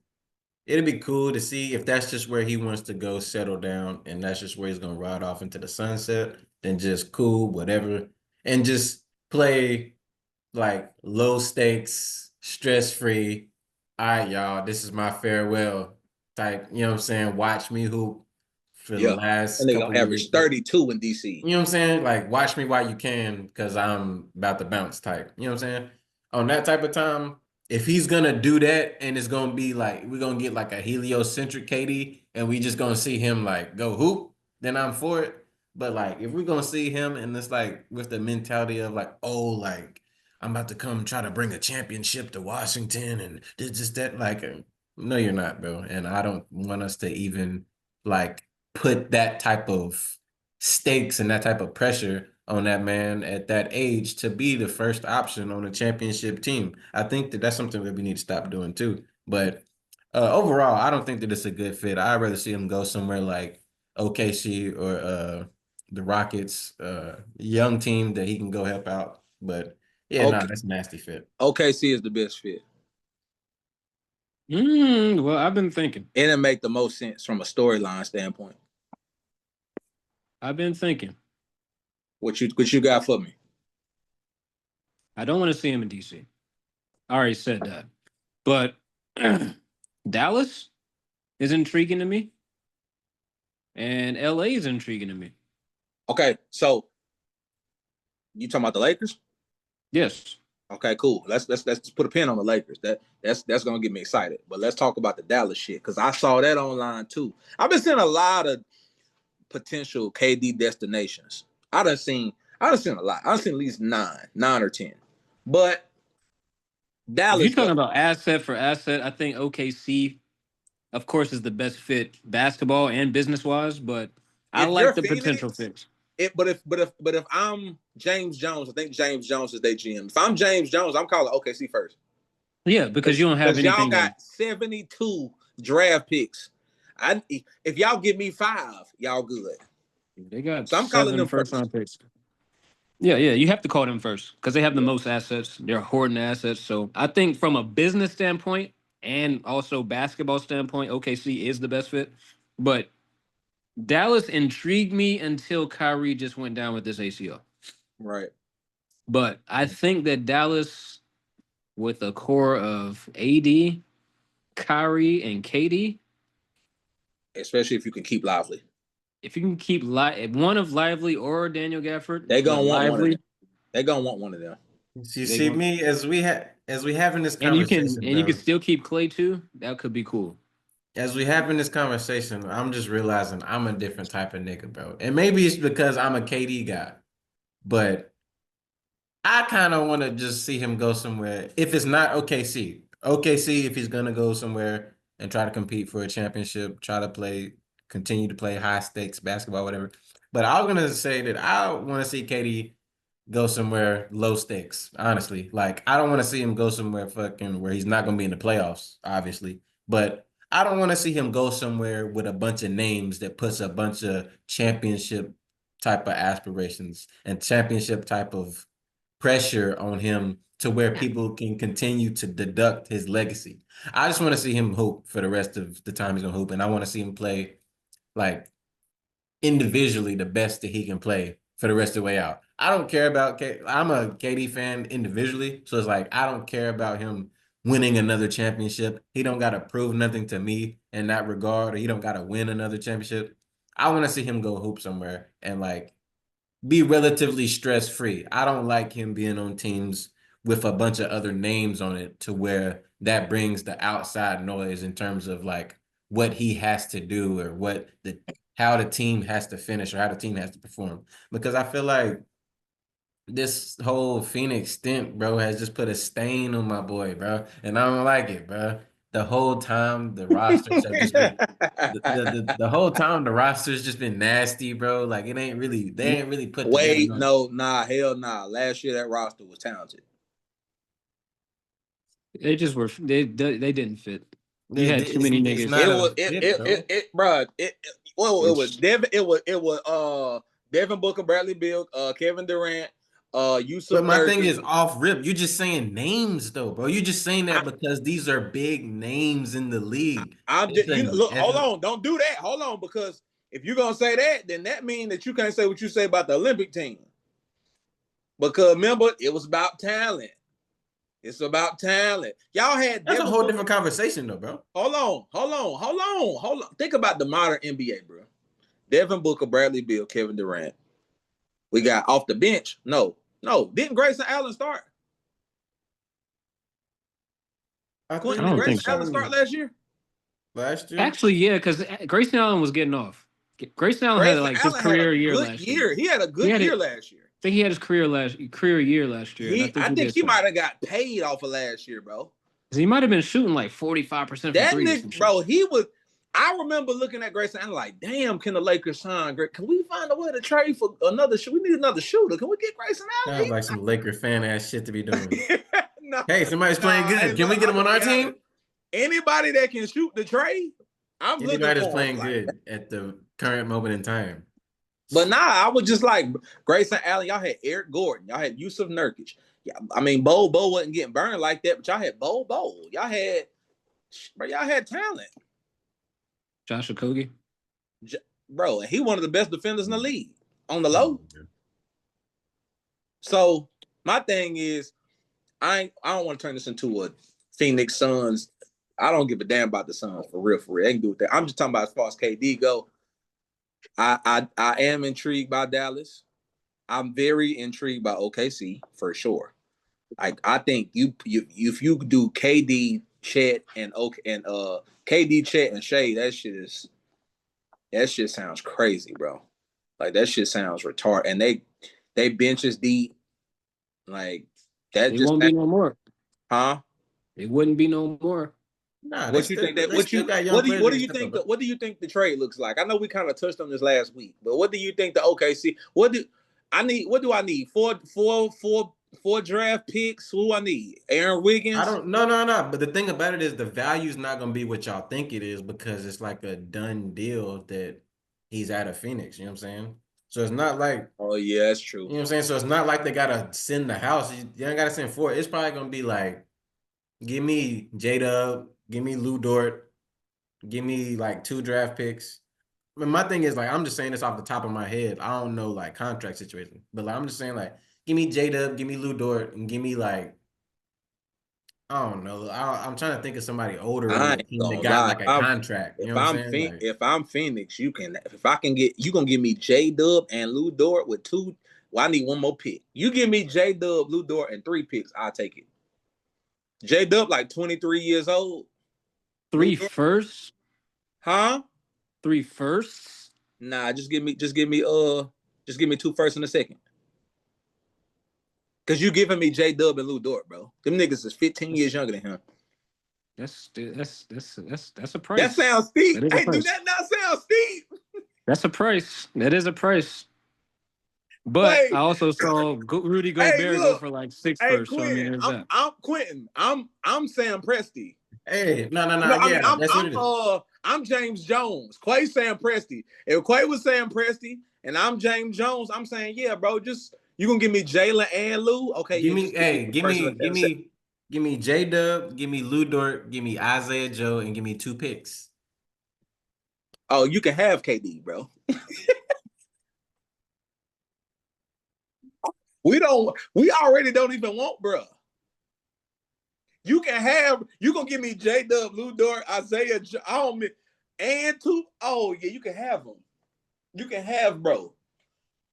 it'd be cool to see if that's just where he wants to go settle down and that's just where he's gonna ride off into the sunset, then just cool, whatever. And just play like low stakes, stress free. All right, y'all, this is my farewell type. You know what I'm saying? Watch me hoop for the last and they couple gonna average years. 32 in DC. You know what I'm saying? Like, watch me while you can, because I'm about to bounce type. You know what I'm saying? On that type of time, if he's gonna do that and it's gonna be like we're gonna get like a heliocentric KD and we just gonna see him like go hoop, then I'm for it. But like if we're gonna see him and it's like with the mentality of like, oh, like I'm about to come try to bring a championship to Washington and this that, like no, you're not, bro. And I don't want us to even like put that type of stakes and that type of pressure on that man at that age to be the first option on a championship team. I think that that's something that we need to stop doing too. But overall, I don't think that it's a good fit. I'd rather see him go somewhere like OKC or the Rockets, young team that he can go help out. But yeah, okay. that's a nasty fit. OKC is the best fit. Well, I've been thinking. And it make the most sense from a storyline standpoint. I've been thinking. What you got for me? I don't want to see him in DC. I already said that. But Dallas is intriguing to me. And LA is intriguing to me. Okay, so you talking about the Lakers? Yes. Okay, cool. Let's just put a pin on the Lakers. That's gonna get me excited. But let's talk about the Dallas shit because I saw that online too. I've been seeing a lot of potential KD destinations. I done seen a lot. I've seen at least nine or 10. But Dallas. If you're talking about asset for asset, I think OKC, of course, is the best fit basketball and business wise. But I like the potential fits. But if I'm James Jones, I think James Jones is their GM. If I'm James Jones, I'm calling OKC first. Yeah, because you don't have anything. Y'all got 72 draft picks. If y'all give me 5, y'all good. They got so I'm calling them first round picks. Yeah, you have to call them first because they have the most assets. They're hoarding assets. So I think from a business standpoint and also basketball standpoint, OKC is the best fit. But Dallas intrigued me until Kyrie just went down with this ACL. Right. But I think that Dallas, with a core of AD, Kyrie, and KD, especially if you can keep Lively. If you can keep one of Lively or Daniel Gafford, they gonna want Lively. One of them. They gonna want one of them. You see me as we having this conversation, and you can still keep Clay too. That could be cool. As we having this conversation, I'm just realizing I'm a different type of nigga, bro. And maybe it's because I'm a KD guy, but I kind of want to just see him go somewhere. If it's not OKC, if he's gonna go somewhere and try to compete for a championship, continue to play high stakes basketball, whatever. But I was gonna say that I want to see KD go somewhere low stakes, honestly. Like, I don't want to see him go somewhere where he's not going to be in the playoffs, obviously. But I don't want to see him go somewhere with a bunch of names that puts a bunch of championship type of aspirations and championship type of pressure on him to where people can continue to deduct his legacy. I just want to see him hoop for the rest of the time he's going to hoop. And I want to see him play, like, individually the best that he can play for the rest of the way out. I don't care about I'm a KD fan individually, so it's like I don't care about him winning another championship. He don't got to prove nothing to me in that regard, or he don't got to win another championship. I want to see him go hoop somewhere and like be relatively stress-free. I don't like him being on teams with a bunch of other names on it to where that brings the outside noise in terms of like what he has to do or how the team has to finish or how the team has to perform. Because I feel like this whole Phoenix stint, bro, has just put a stain on my boy, bro. And I don't like it, bro. The whole time the rosters have just been the whole time the roster's just been nasty, bro. Like they ain't really put together. Hell nah. Last year that roster was talented. They just were they didn't fit. You had too many niggas. It was Devin Booker, Bradley Beal, Kevin Durant, Yusuf. But my thing is off rip. You're just saying names though, bro. You're just saying that because these are big names in the league. Look, hold on, don't do that. Hold on, because if you're gonna say that, then that means that you can't say what you say about the Olympic team. Because remember, it was about talent. It's about talent. Y'all had that's a whole different conversation, though, bro. Hold on. Think about the modern NBA, bro. Devin Booker, Bradley Beal, Kevin Durant. We got off the bench. No. Didn't Grayson Allen start? Didn't Grayson Allen start last year? Actually, yeah, because Grayson Allen was getting off. Grayson Allen had like his career year last year. He had a good year last year. I think he had his career year last year. I think he might have got paid off of last year, bro. He might have been shooting like 45% that nigga, bro. I remember looking at Grayson and like, damn, can the Lakers sign? Can we find a way to trade for another shooter? We need another shooter. Can we get Grayson Allen? Sounds like some Laker fan ass shit to be doing. Hey, somebody's playing good. Can we get him on our team? Anybody that can shoot the trade, I'm looking for. Anybody's playing good at the current moment in time. But I was just like Grayson Allen. Y'all had Eric Gordon. Y'all had Yusuf Nurkic. Yeah, I mean, Bo wasn't getting burned like that, but y'all had Bo. Y'all had talent. Josh Okogie. Bro, and he one of the best defenders in the league on the low. So my thing is, I don't want to turn this into a Phoenix Suns. I don't give a damn about the Suns for real. They can do with that. I'm just talking about as far as KD go. I am intrigued by Dallas. I'm very intrigued by OKC for sure. Like I think if you do KD, Chet, and KD, Chet, and Shea, that shit sounds crazy, bro. Like that shit sounds retarded. And they benches deep. Like that it won't be no more. Huh? It wouldn't be no more. Nah, what do you think the trade looks like? I know we kind of touched on this last week, but what do you think the OKC? What do I need? Four draft picks. Who I need? Aaron Wiggins? No. But the thing about it is the value's not gonna be what y'all think it is because it's like a done deal that he's out of Phoenix. You know what I'm saying? So it's not like, oh yeah, that's true. You know what I'm saying? So it's not like they gotta send the house. You ain't gotta send four. It's probably gonna be like, give me J-Dub, give me Lou Dort, give me like 2 draft picks. I mean, my thing is like, I'm just saying this off the top of my head. I don't know like contract situation, but like I'm just saying like, give me J-Dub, give me Lou Dort, and give me like, I don't know. I'm trying to think of somebody older in the team that got like a contract. You know what I'm saying? If I'm Phoenix, you can give me J-Dub and Lou Dort with 2. Well, I need 1 more pick. You give me J-Dub, Lou Dort, and 3 picks, I'll take it. J-Dub like 23 years old. 3 firsts? Huh? 3 firsts? Nah, just give me 2 firsts and a second. Cause you giving me J-Dub and Lou Dort, bro. Them niggas is 15 years younger than him. That's a price. That sounds steep. Hey, do that not sound steep? That's a price. That is a price. But I also saw Rudy Gobert go for like 6 first. So I mean, there's that. I'm Quentin. I'm Sam Presti. Hey, no. Yeah, I'm James Jones. Quay Sam Presti. If Quay was Sam Presti and I'm James Jones, I'm saying, yeah, bro, just you gonna give me Jalen and Lou? Okay, give me J-Dub, give me Lou Dort, give me Isaiah Joe, and give me 2 picks. Oh, you can have KD, bro. We already don't even want, bro. You gonna give me J-Dub, Lou Dort, Isaiah Joe, and 2. Oh yeah, you can have them. You can have, bro.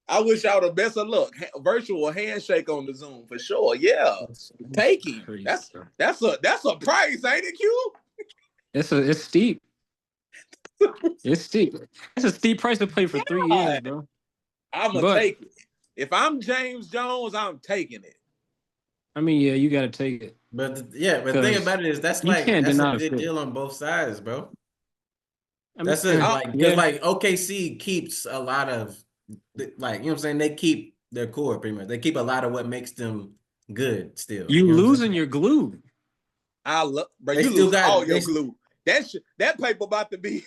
I wish y'all the best of luck. Virtual handshake on the Zoom for sure. Yeah, take him. That's a price, ain't it, Q? It's steep. It's steep. It's a steep price to play for 3 years, bro. I'm gonna take it. If I'm James Jones, I'm taking it. I mean, yeah, you gotta take it. But the thing about it is that's a good deal on both sides, bro. Because OKC keeps a lot of, like, you know what I'm saying? They keep their core pretty much. They keep a lot of what makes them good still. You losing your glue. Bro, you lose all your glue. that paper about to be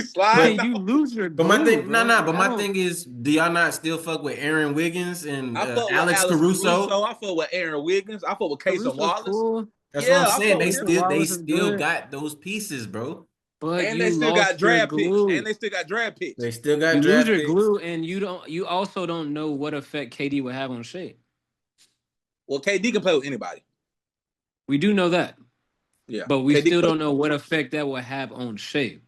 sliding. You lose your glue, but my thing is, do y'all not still fuck with Aaron Wiggins and Alex Caruso? I fuck with Aaron Wiggins. I fuck with Casey Wallace. Cool. That's what I'm saying. They still got those pieces, bro. But and they still got draft picks. And they still got draft picks. They still got you draft lose your picks. glue, and you also don't know what effect KD would have on Shea. Well, KD can play with anybody. We do know that. Yeah. But we still don't know what effect that will have on Shea.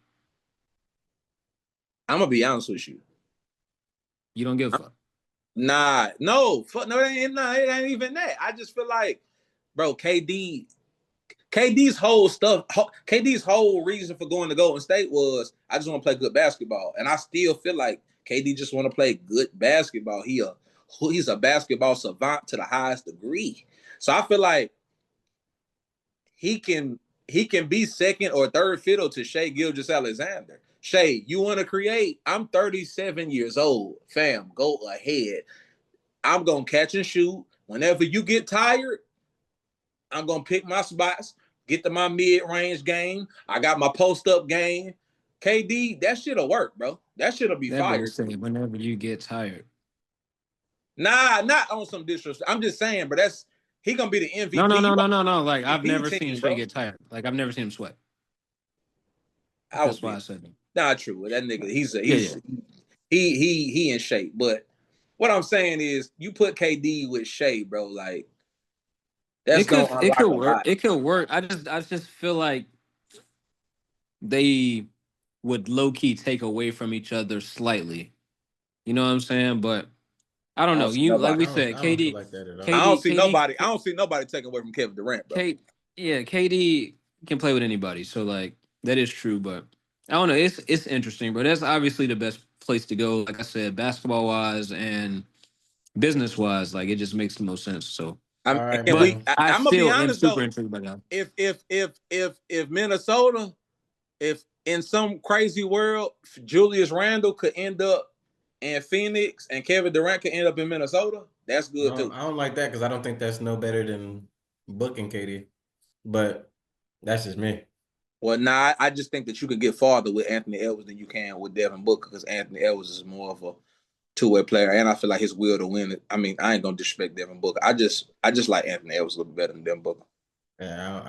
I'm gonna be honest with you. You don't give a fuck. Nah, no, fuck, no, it ain't even that. I just feel like, bro, KD's whole reason for going to Golden State was I just want to play good basketball, and I still feel like KD just want to play good basketball. He's a basketball savant to the highest degree. So I feel like he can be second or third fiddle to Shai Gilgeous-Alexander. Shai, you want to create? I'm 37 years old. Fam, go ahead. I'm going to catch and shoot. Whenever you get tired, I'm going to pick my spots, get to my mid-range game. I got my post-up game. KD, that shit'll work, bro. That shit'll be fire. Whenever you get tired. Nah, not on some disrespect. I'm just saying, but he going to be the MVP. No. Like, I've never seen Shai get tired. Like, I've never seen him sweat. That's why I said that. Not true. That nigga, he in shape. But what I'm saying is, you put KD with Shai, bro. Like, it could work. It could work. I just feel like they would low key take away from each other slightly. You know what I'm saying? But I don't know. Like we said, KD. I don't see nobody. I don't see nobody taking away from Kevin Durant, bro. KD can play with anybody. So like that is true, but I don't know. It's interesting, but that's obviously the best place to go. Like I said, basketball wise and business wise, like it just makes the most sense. So I'm gonna be honest though. If Minnesota, if in some crazy world, Julius Randle could end up in Phoenix and Kevin Durant could end up in Minnesota, that's good too. I don't like that because I don't think that's no better than booking KD, but that's just me. Well, nah, I just think that you could get farther with Anthony Edwards than you can with Devin Booker because Anthony Edwards is more of a two-way player, and I feel like his will to win it. I mean, I ain't gonna disrespect Devin Booker. I just like Anthony Edwards a little better than Devin Booker. Yeah,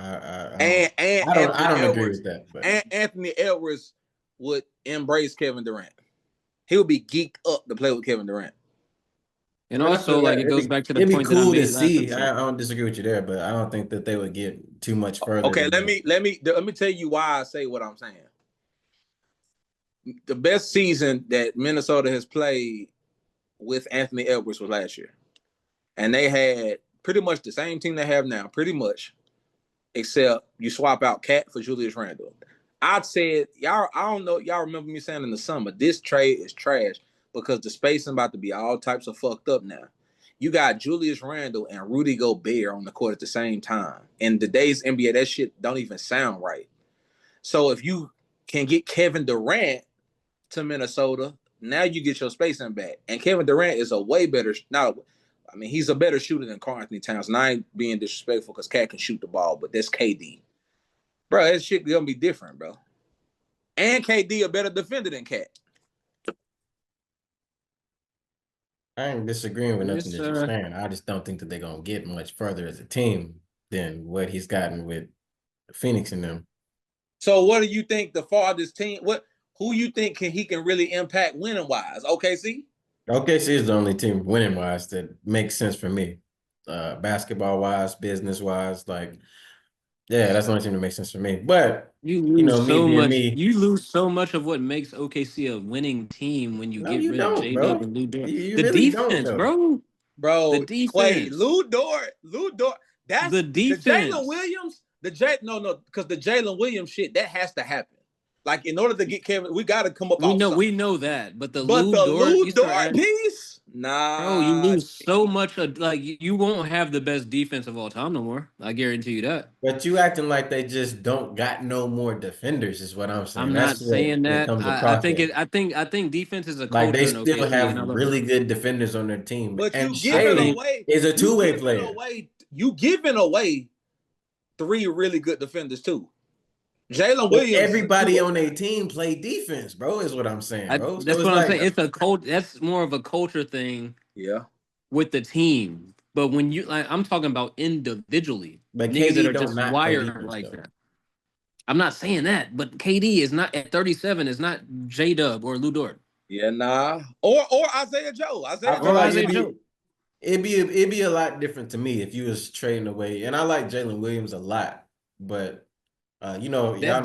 I don't agree with that. But. And Anthony Edwards would embrace Kevin Durant. He would be geeked up to play with Kevin Durant. And also, like, it goes back to the point that I made last episode. I don't disagree with you there, but I don't think that they would get too much further. Okay, let me tell you why I say what I'm saying. The best season that Minnesota has played with Anthony Edwards was last year. And they had pretty much the same team they have now, pretty much, except you swap out Cat for Julius Randle. I said, I don't know, y'all remember me saying in the summer, this trade is trash because the spacing about to be all types of fucked up now. You got Julius Randle and Rudy Gobert on the court at the same time. In today's NBA, that shit don't even sound right. So if you can get Kevin Durant to Minnesota, now you get your spacing back. And Kevin Durant is a way better, he's a better shooter than Karl Anthony Towns. And I ain't being disrespectful because Cat can shoot the ball, but that's KD. Bro, that shit gonna be different, bro. And KD a better defender than Cat. I ain't disagreeing with nothing that you're saying. I just don't think that they're gonna get much further as a team than what he's gotten with Phoenix and them. So what do you think the farthest team? Who you think he can really impact winning wise? OKC? OKC is the only team winning wise that makes sense for me. Basketball wise, business wise, like. Yeah, that's the only thing that makes sense for me. But you lose so much of what makes OKC a winning team when you get rid of J-Dub and Lou Dort. The really defense, bro. Bro, the defense. Wait, Lou Dort. That's the defense. The Jalen Williams. Because the Jalen Williams shit that has to happen. Like in order to get Kevin, we got to come up. We know that, but the Lou Dort piece. Nah, bro, you lose so much. Like you won't have the best defense of all time no more. I guarantee you that. But you acting like they just don't got no more defenders is what I'm saying. I'm not saying that. I think defense is a culture. Like they still have really good defenders on their team. But you giving away is a two-way player. You giving away 3 really good defenders too. Jalen Williams. Everybody on their team play defense, bro. Is what I'm saying, bro. That's what I'm saying. It's a that's more of a culture thing. Yeah. With the team, but when you I'm talking about individually, but niggas KD that are just wired like that. I'm not saying that, but KD is not at 37. Is not J Dub or Lou Dort. Yeah, nah. Or Isaiah Joe. I feel like it'd be a lot different to me if you was trading away. And I like Jalen Williams a lot, but y'all know. I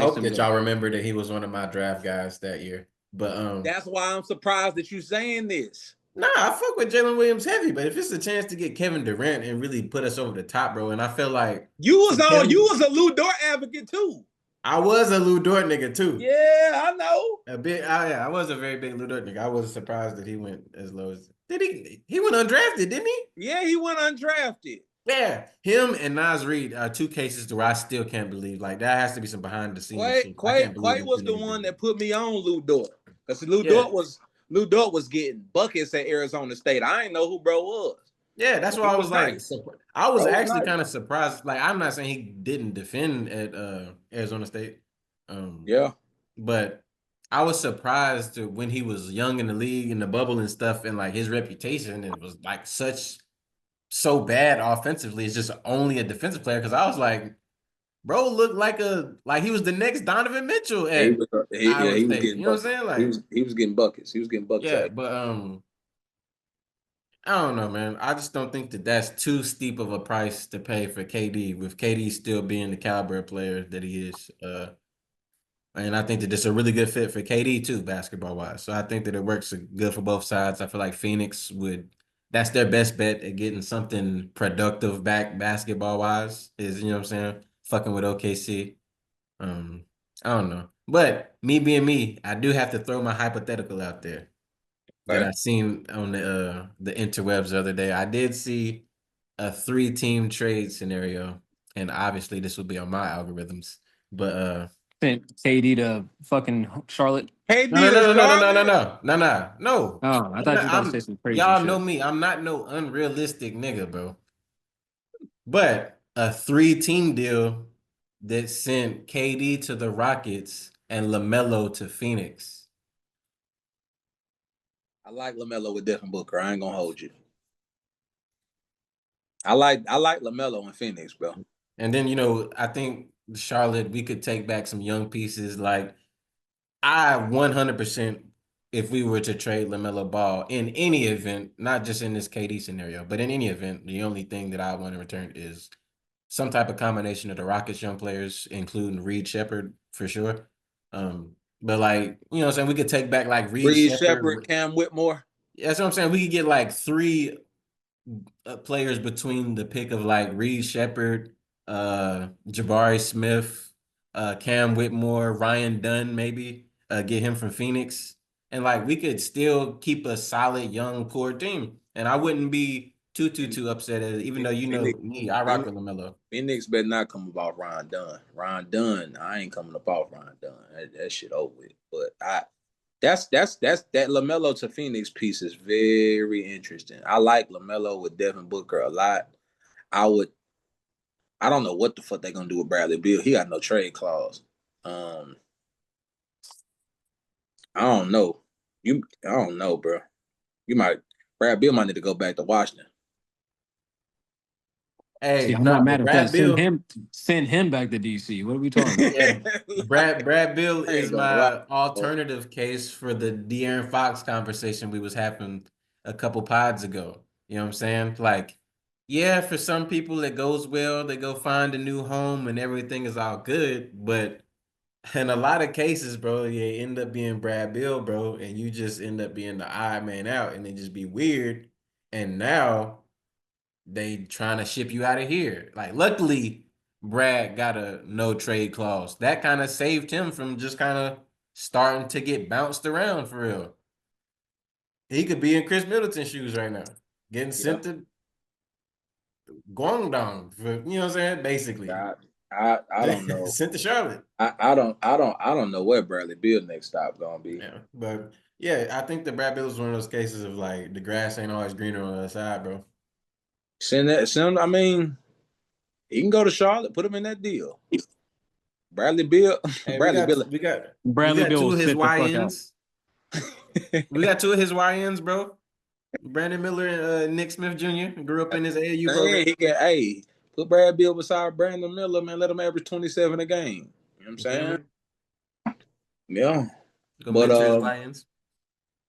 hope that y'all remember that he was one of my draft guys that year. But that's why I'm surprised that you saying this. Nah, I fuck with Jalen Williams heavy, but if it's a chance to get Kevin Durant and really put us over the top, bro, and I feel like you was a Lou Dort advocate too. I was a Lou Dort nigga too. Yeah, I know. A bit. I was a very big Lou Dort nigga. I was surprised that he went as low as did he? He went undrafted, didn't he? Yeah, he went undrafted. Yeah, him and Nas Reed are two cases where I still can't believe. Like that has to be some behind the scenes shit. Quay was the one that put me on Lou Dort because Lou Dort was getting buckets at Arizona State. I didn't know who bro was. Yeah, that's why I was like, I was actually kind of surprised. Like, I'm not saying he didn't defend at Arizona State. Yeah, but I was surprised when he was young in the league, in the bubble and stuff, and like his reputation, it was like so bad offensively. It's just only a defensive player because I was like, bro, looked like he was the next Donovan Mitchell at Iowa State. You know what I'm saying? Like he was getting buckets. He was getting buckets. Yeah, but I don't know, man. I just don't think that that's too steep of a price to pay for KD, with KD still being the caliber player that he is. And I think that it's a really good fit for KD too, basketball-wise. So I think that it works good for both sides. I feel like Phoenix that's their best bet at getting something productive back basketball-wise is, you know what I'm saying, fucking with OKC. I don't know. But me being me, I do have to throw my hypothetical out there that I seen on the interwebs the other day. I did see a 3-team trade scenario, and obviously this will be on my algorithms. But sent KD to fucking Charlotte. KD no. Oh, I thought you were gonna say some crazy y'all shit. know me. I'm not no unrealistic nigga, bro. But a 3-team deal that sent KD to the Rockets and LaMelo to Phoenix. I like LaMelo with Devin Booker. I ain't gonna hold you. I like LaMelo in Phoenix, bro. And then, I think Charlotte, we could take back some young pieces. Like, I 100%, if we were to trade LaMelo Ball in any event, not just in this KD scenario, but in any event, the only thing that I want to return is some type of combination of the Rockets young players, including Reed Shepherd for sure. But like, you know what I'm saying? We could take back like Reed Shepherd, Cam Whitmore. Yeah, that's what I'm saying. We could get like 3 players between the pick of like Reed Shepherd, Jabari Smith, Cam Whitmore, Ryan Dunn, maybe get him from Phoenix. And like we could still keep a solid young core team. And I wouldn't be too upset at it, even though me, I rock with LaMelo. Phoenix better not come about Ryan Dunn. Ryan Dunn, I ain't coming about Ryan Dunn. That shit over with. But that LaMelo to Phoenix piece is very interesting. I like LaMelo with Devin Booker a lot. I don't know what the fuck they gonna do with Bradley Beal. He got no trade clause. I don't know. I don't know, bro. Brad Beal might need to go back to Washington. Hey, I'm not mad at that. Send him back to DC. What are we talking about? Yeah. Brad Beal is my alternative case for the De'Aaron Fox conversation we was having a couple pods ago. You know what I'm saying? Like, yeah, for some people it goes well. They go find a new home and everything is all good. But in a lot of cases, bro, you end up being Brad Beal, bro, and you just end up being the odd man out, and it just be weird. And now they trying to ship you out of here. Like, luckily, Brad got a no trade clause. That kind of saved him from just kind of starting to get bounced around for real. He could be in Chris Middleton's shoes right now, getting sent to Guangdong for, you know what I'm saying? Basically. I don't know. Sent to Charlotte. I don't know where Bradley Beal next stop gonna be. Yeah, but yeah, I think that Brad Beal is one of those cases of like the grass ain't always greener on the other side, bro. I mean, he can go to Charlotte, put him in that deal. Bradley Beal. Hey, Bradley Beal. we got Bradley Beal two of his sit the fuck out. YNs. We got two of his YNs, bro. Brandon Miller and Nick Smith Jr. grew up in his AAU program. Put Brad Beal beside Brandon Miller, man. Let him average 27 a game. You know what I'm saying? Yeah. But his YNs.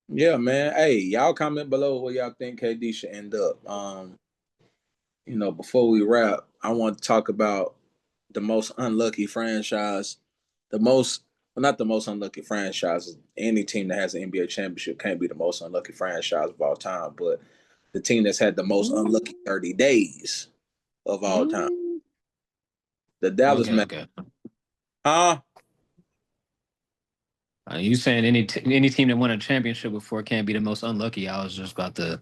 Yeah, man. Hey, y'all comment below where y'all think KD should end up. Before we wrap, I want to talk about the most unlucky franchise. Not the most unlucky franchise. Any team that has an NBA championship can't be the most unlucky franchise of all time, but the team that's had the most unlucky 30 days of all time. The Dallas Mavericks. Huh? You saying any team that won a championship before can't be the most unlucky? I was just about to.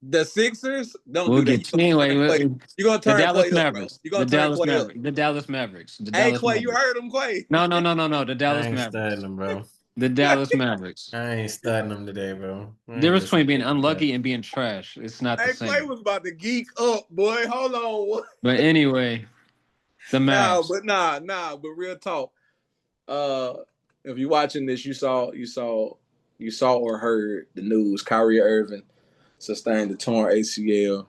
The Sixers? We'll get anyway. You're gonna turn Clay up, bro. You're gonna turn Clay up. The Dallas Mavericks. Hey, Clay, you heard him, Clay? No. The Dallas Mavericks. I ain't studying them, bro. The Dallas Mavericks. I ain't studying them today, bro. The difference between being unlucky and being trash. It's not the same. Clay was about to geek up, boy. Hold on. But anyway, the Mavs. But real talk. If you're watching this, you saw or heard the news. Kyrie Irving sustained a torn ACL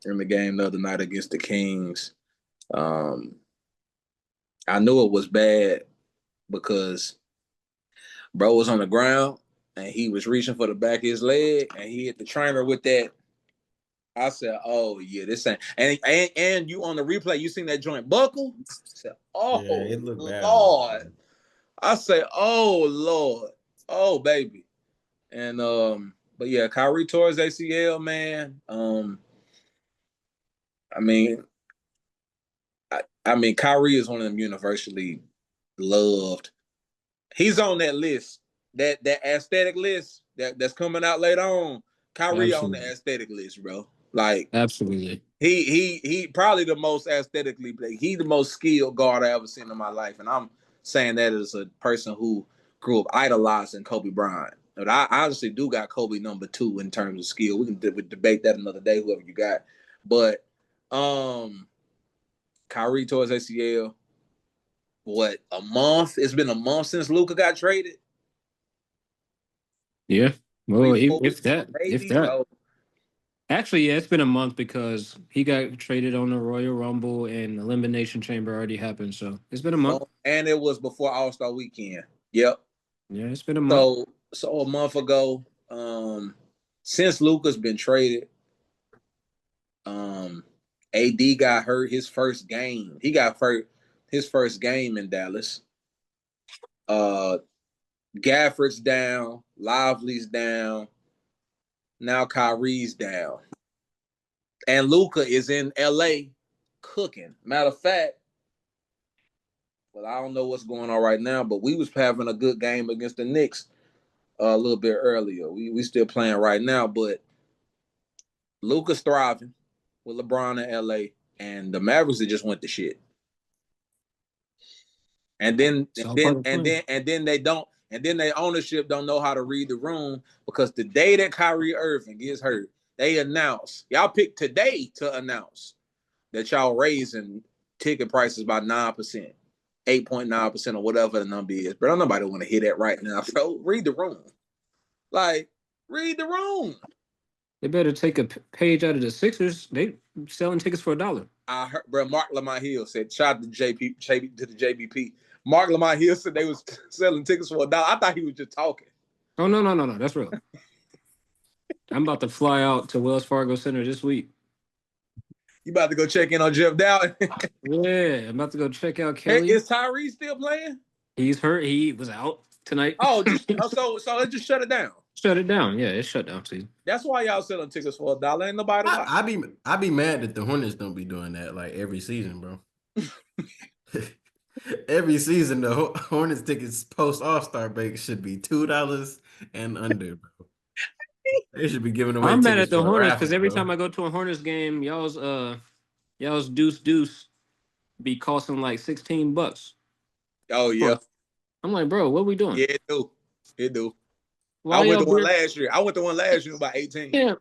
in the game the other night against the Kings. I knew it was bad because bro was on the ground and he was reaching for the back of his leg and he hit the trainer with that. I said, "Oh yeah, this ain't." And you on the replay, you seen that joint buckle? I said, "Oh yeah, it looked bad, Lord." I say, "Oh Lord, oh baby," and but yeah, Kyrie tore his ACL, man. I mean, Kyrie is one of them universally loved. He's on that list, that aesthetic list that's coming out later on. Kyrie on the aesthetic list, bro. Like absolutely, he probably the most aesthetically. He the most skilled guard I ever seen in my life, and I'm saying that as a person who grew up idolizing Kobe Bryant. But I honestly do got Kobe number 2 in terms of skill. We can debate that another day, whoever you got. But Kyrie tore his ACL. What, a month? It's been a month since Luka got traded. Yeah. Well, if that. So. Actually, yeah, it's been a month because he got traded on the Royal Rumble and Elimination Chamber already happened. So it's been a month. And it was before All-Star Weekend. Yep. Yeah, it's been a month. So a month ago, since Luka's been traded, AD got hurt his first game. He got hurt his first game in Dallas. Gafford's down. Lively's down. Now Kyrie's down. And Luka is in LA cooking. Matter of fact, well, I don't know what's going on right now, but we was having a good game against the Knicks a little bit earlier. We still playing right now, but Luka's thriving with LeBron in LA, and the Mavericks just went to shit. And then they don't. And then their ownership don't know how to read the room because the day that Kyrie Irving gets hurt, they announce. Y'all picked today to announce that y'all raising ticket prices by 9%, 8.9% or whatever the number is. But nobody want to hear that right now, bro. Read the room. Like, read the room. They better take a page out of the Sixers. They selling tickets for $1. I heard, bro, Mark Lamont Hill said, shout out to the JBP. Mark Lamont Hill said they was selling tickets for $1. I thought he was just talking. Oh, no. That's real. I'm about to fly out to Wells Fargo Center this week. You about to go check in on Jeff Dowd? Yeah, I'm about to go check out Kelly. Is Tyrese still playing? He's hurt. He was out tonight. Oh, so it just shut it down. Shut it down. Yeah, it's shut down. See, that's why y'all selling tickets for $1. Ain't nobody. I be mad that the Hornets don't be doing that like every season, bro. Every season, the Hornets tickets post All-Star break should be $2 and under, bro. They should be giving away. I'm mad at the Hornets because every time I go to a Hornets game, y'all's deuce be costing like $16. Oh yeah. I'm like, bro, what we doing? Yeah, it do. I went to one last year. About 18. Yeah.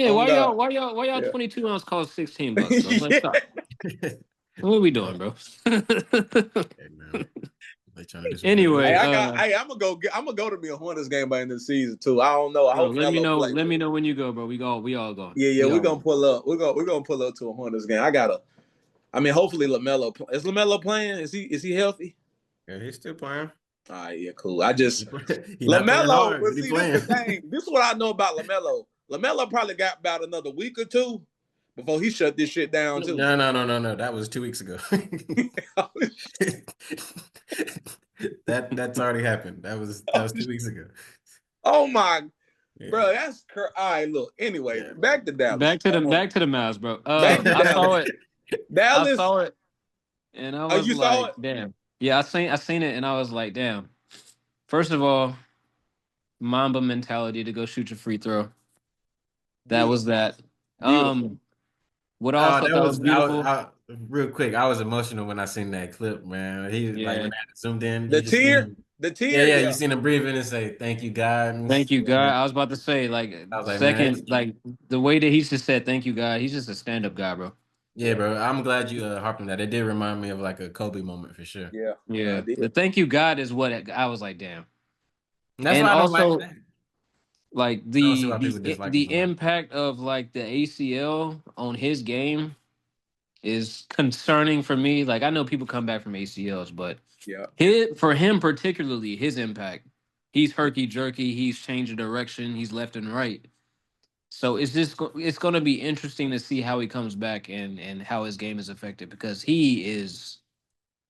Why y'all 22 ounce cost $16? Like, stop. What are we doing, bro? Anyway, I'm gonna go to be a Hornets game by the end of the season too. I don't know. I hope let me know. Let me know when you go, bro. We all going. Yeah, we're gonna pull up. We're gonna pull up to a Hornets game. Hopefully LaMelo is LaMelo playing. Is he healthy? Yeah, he's still playing. All right, yeah, cool. LaMelo. But see, this is the thing. This is what I know about LaMelo. LaMelo probably got about another week or two before he shut this shit down too. No. That was 2 weeks ago. That's already happened. That was 2 weeks ago. Oh my, bro, that's all right. Look, anyway, back to Dallas. Back to the Mavs, bro. I saw it. Dallas. I saw it, and I was like, damn. Yeah, I seen it, and I was like, damn. First of all, Mamba mentality to go shoot your free throw. That was that. What else? That was beautiful. Real quick, I was emotional when I seen that clip, man. He like when I zoomed in. The tear. Yeah, you seen him breathing and say, "Thank you, God." Thank you, God. I was about to say, second, the way that he just said, "Thank you, God." He's just a stand-up guy, bro. Yeah, bro. I'm glad you harped on that. It did remind me of like a Kobe moment for sure. Yeah. The thank you, God, is what I was like, damn. That's why I don't like that. Like the impact of like the ACL on his game is concerning for me. Like I know people come back from ACLs, but for him particularly, his impact, he's herky jerky, he's changing direction, he's left and right. So it's going to be interesting to see how he comes back and how his game is affected because he is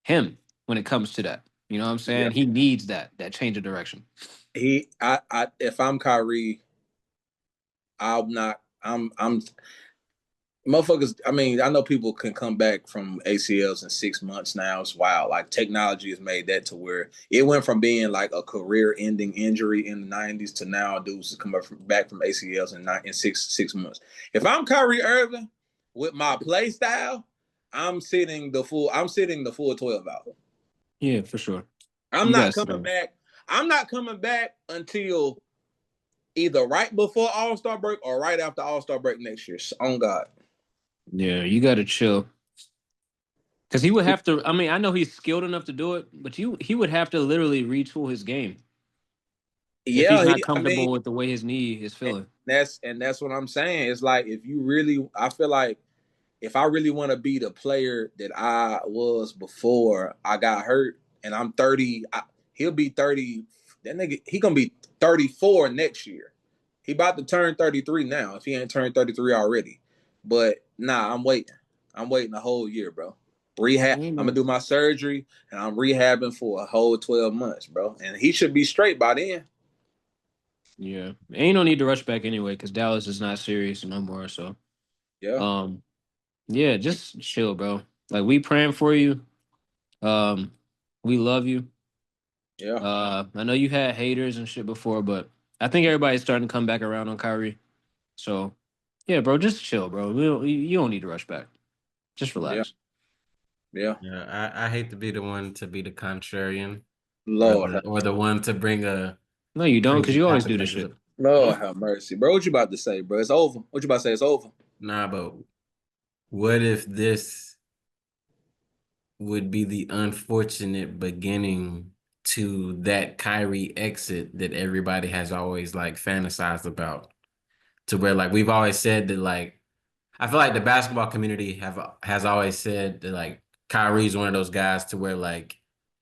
him when it comes to that. You know what I'm saying? He needs that change of direction. If I'm Kyrie, I'm motherfuckers. I mean, I know people can come back from ACLs in 6 months now. It's wild. Like technology has made that to where it went from being like a career-ending injury in the 90s to now dudes come back from ACLs in 6 months. If I'm Kyrie Irving with my play style, I'm sitting the full 12 out. Yeah, for sure. I'm not coming back. I'm not coming back until either right before All-Star break or right after All-Star break next year. On God. Yeah, you got to chill. Because he would have to. I mean, I know he's skilled enough to do it, but he would have to literally retool his game. If he's not comfortable with the way his knee is feeling. And that's what I'm saying. It's like I feel like if I really want to be the player that I was before I got hurt, and I'm 30, he'll be 30. That nigga, he gonna be 34 next year. He about to turn 33 now. If he ain't turned 33 already, but nah, I'm waiting. I'm waiting a whole year, bro. Rehab. I'm gonna do my surgery, and I'm rehabbing for a whole 12 months, bro. And he should be straight by then. Yeah, ain't no need to rush back anyway, because Dallas is not serious no more. So, yeah, just chill, bro. Like we praying for you. We love you. Yeah. I know you had haters and shit before, but I think everybody's starting to come back around on Kyrie. So, yeah, bro, just chill, bro. You don't need to rush back. Just relax. Yeah. I hate to be the one to be the contrarian, Lord, or the one to bring a. No, you don't, because you always do this shit. Lord have mercy, bro. What you about to say, bro? It's over. What you about to say? It's over. Nah, but what if this would be the unfortunate beginning to that Kyrie exit that everybody has always like fantasized about? To where like we've always said that like I feel like the basketball community has always said that like Kyrie's one of those guys to where like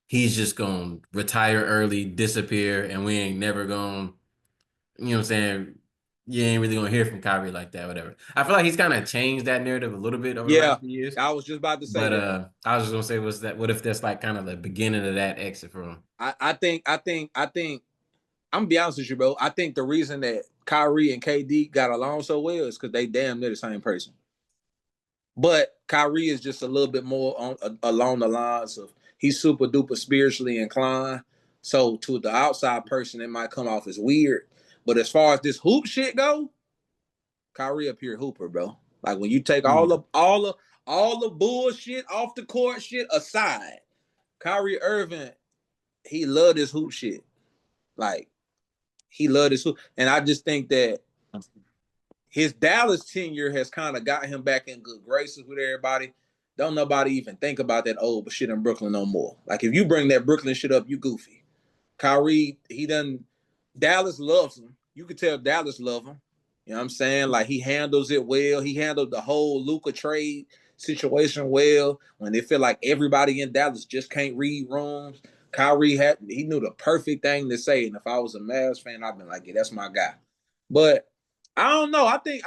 he's just gonna retire early, disappear, and we ain't never gonna, you know what I'm saying? You ain't really gonna hear from Kyrie like that, whatever. I feel like he's kind of changed that narrative a little bit over the last few years. I was just about to say that. I was just gonna say, what if that's like kind of the beginning of that exit for him? I think I'm gonna be honest with you, bro. I think the reason that Kyrie and KD got along so well is because they damn near the same person. But Kyrie is just a little bit more along the lines of he's super duper spiritually inclined. So to the outside person, it might come off as weird. But as far as this hoop shit go, Kyrie a pure hooper, bro. Like when you take all the bullshit off the court shit aside, Kyrie Irving, he loved his hoop shit. Like he loved his hoop. And I just think that his Dallas tenure has kind of got him back in good graces with everybody. don't nobody even think about that old shit in Brooklyn no more. Like if you bring that Brooklyn shit up, you goofy. Kyrie, Dallas loves him. You could tell Dallas love him. You know what I'm saying? Like he handles it well. He handled the whole Luka trade situation well. When they feel like everybody in Dallas just can't read rooms, Kyrie he knew the perfect thing to say. And if I was a Mavs fan, I'd been like, yeah, that's my guy. But I don't know. I think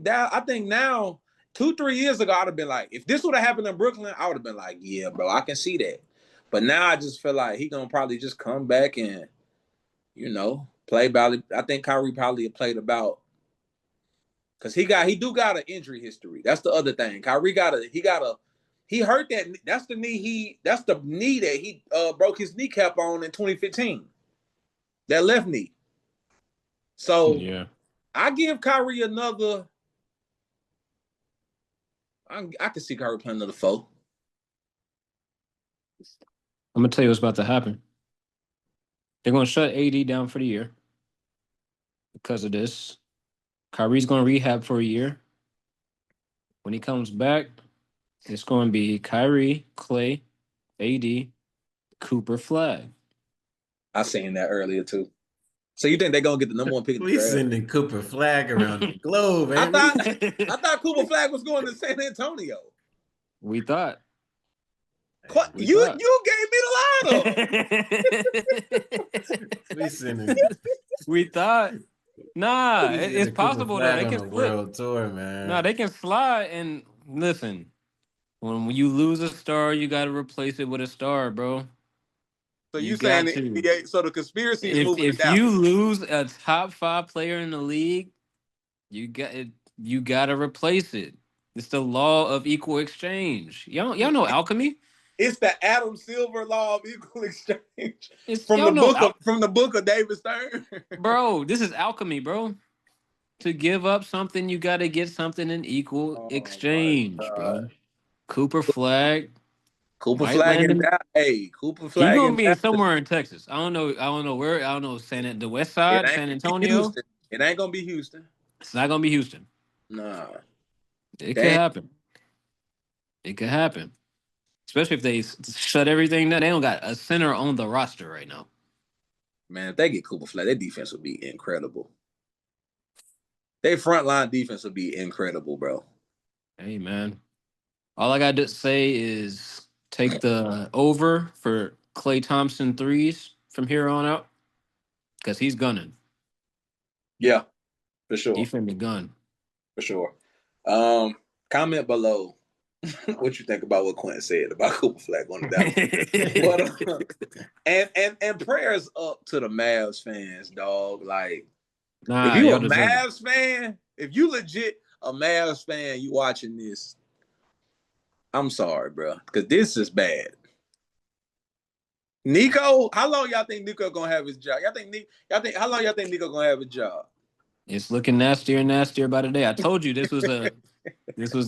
now 2-3 years ago, I'd have been like, if this would have happened in Brooklyn, I would have been like, yeah, bro, I can see that. But now I just feel like he gonna probably just come back and, play about it. I think Kyrie probably played about because he got an injury history. That's the other thing. Kyrie he hurt that. That's the knee that he broke his kneecap on in 2015. That left knee. So yeah, I give Kyrie another. I can see Kyrie playing another 4. I'm gonna tell you what's about to happen. They're gonna shut AD down for the year because of this. Kyrie's gonna rehab for a year. When he comes back, it's gonna be Kyrie, Clay, AD, Cooper Flag. I seen that earlier too. So you think they're gonna get the number 1 pick in the draft? We sending Cooper Flag around the globe, man. I thought Cooper Flag was going to San Antonio. We thought. You gave me the lineup. We thought. Nah, it's possible though. They can split. World tour, man. Nah, they can slide. And listen, when you lose a star, you got to replace it with a star, bro. So you saying the NBA? So the conspiracy is moving. If you lose a top 5 player in the league, you got to replace it. It's the law of equal exchange. Y'all know alchemy. It's the Adam Silver law of equal exchange. From the book of David Stern. Bro, this is alchemy, bro. To give up something, you got to get something in equal exchange, bro. Cooper Flag. Cooper Flag and Cooper Flag. He's gonna be somewhere in Texas. I don't know where. I don't know the West Side, San Antonio. It ain't gonna be Houston. It's not gonna be Houston. Nah. It could happen. It could happen. Especially if they shut everything down. They don't got a center on the roster right now. Man, if they get Cooper Flag, their defense will be incredible. Their frontline defense will be incredible, bro. Hey, man. All I got to say is take the over for Klay Thompson threes from here on out because he's gunning. Yeah, for sure. He finna gun. For sure. Comment below what you think about what Quentin said about Cooper Flag on the down. And prayers up to the Mavs fans, dog. Like, if you a Mavs fan, if you legit a Mavs fan, you watching this, I'm sorry, bro, because this is bad. Nico, how long y'all think Nico gonna have his job? How long y'all think Nico gonna have his job? It's looking nastier and nastier by the day. I told you this was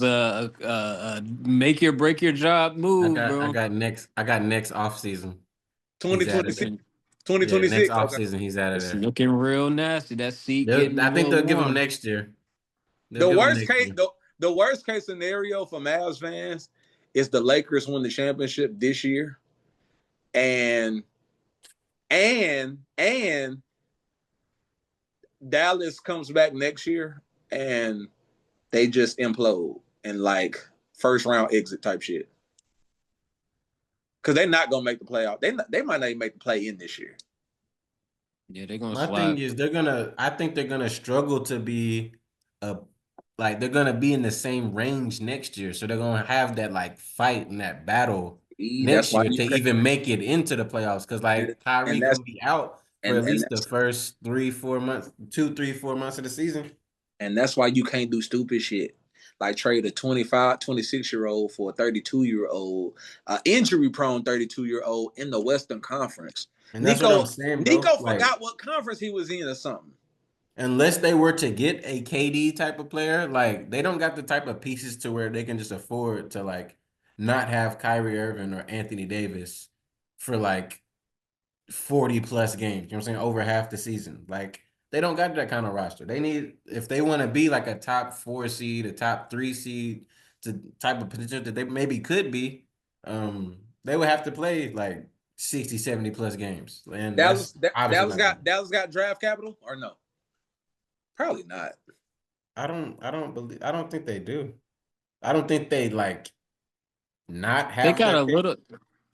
a make your break your job move, bro. I got next off season. 2026. 2026. Next off season, he's out of there. It's looking real nasty. That seat. I think they'll give him next year. The worst case scenario for Mavs fans is the Lakers win the championship this year, and Dallas comes back next year and they just implode and like first round exit type shit. Because they're not gonna make the playoff. They might not even make the play in this year. Yeah, they're gonna. My thing is I think they're gonna struggle to be they're gonna be in the same range next year. So they're gonna have that like fight and that battle next year to even make it into the playoffs. Because like Kyrie gonna be out for at least the first 3-4 months, 2-3-4 months of the season. And that's why you can't do stupid shit. Like trade a 25, 26-year-old for a 32-year-old, injury-prone 32-year-old in the Western Conference. And that's what I'm saying, bro. Nico forgot what conference he was in or something. Unless they were to get a KD type of player, like they don't got the type of pieces to where they can just afford to like not have Kyrie Irving or Anthony Davis for like 40 plus games. You know what I'm saying? Over half the season. Like they don't got that kind of roster. They need, if they want to be like a top 4 seed, a top 3 seed, the type of potential that they maybe could be, they would have to play like 60, 70 plus games. And that's obviously Dallas got draft capital or no? Probably not. I don't think they do. I don't think they like not have they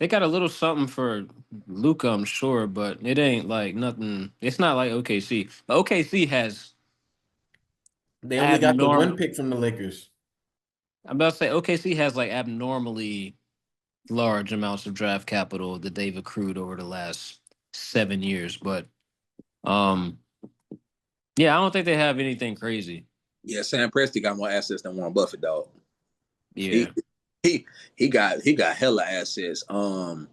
got a little something for Luka, I'm sure, but it ain't like nothing. It's not like OKC. OKC has they only got the one pick from the Lakers. I'm about to say OKC has like abnormally large amounts of draft capital that they've accrued over the last 7 years, but yeah, I don't think they have anything crazy. Yeah, Sam Presti got more assets than Warren Buffett, dog. Yeah. He got hella assets. Well,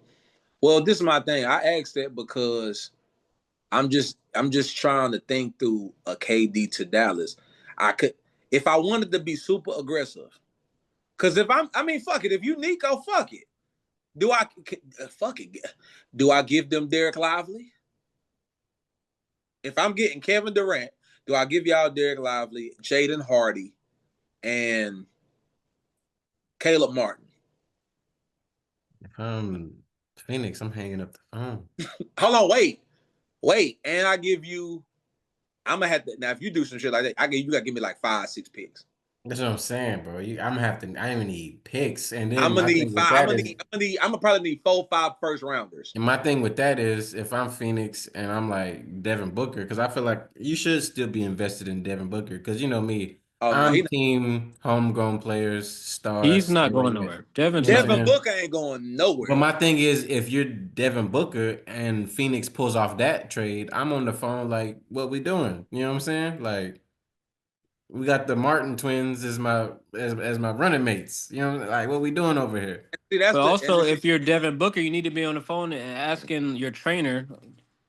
this is my thing. I asked that because I'm just trying to think through a KD to Dallas. I could, if I wanted to be super aggressive, because fuck it. If you Nico, fuck it. Fuck it? Do I give them Derek Lively? If I'm getting Kevin Durant, do I give y'all Derek Lively, Jaden Hardy, and Caleb Martin? If I'm Phoenix, I'm hanging up the phone. Hold on, wait, and I give you. I'm gonna have to now. If you do some shit like that, you gotta give me like 5, 6 picks. That's what I'm saying, bro. I'm gonna have to. I even need picks, and then I'm gonna need 5. I'm gonna probably need 4, 5 first rounders. And my thing with that is, if I'm Phoenix and I'm like Devin Booker, because I feel like you should still be invested in Devin Booker, because you know me, I'm team homegrown players, stars. He's not going nowhere. Devin Booker ain't going nowhere. But my thing is, if you're Devin Booker and Phoenix pulls off that trade, I'm on the phone like, what we doing? You know what I'm saying? Like, we got the Martin twins as my running mates. You know, like what we doing over here? See, but also, if you're Devin Booker, you need to be on the phone and asking your trainer,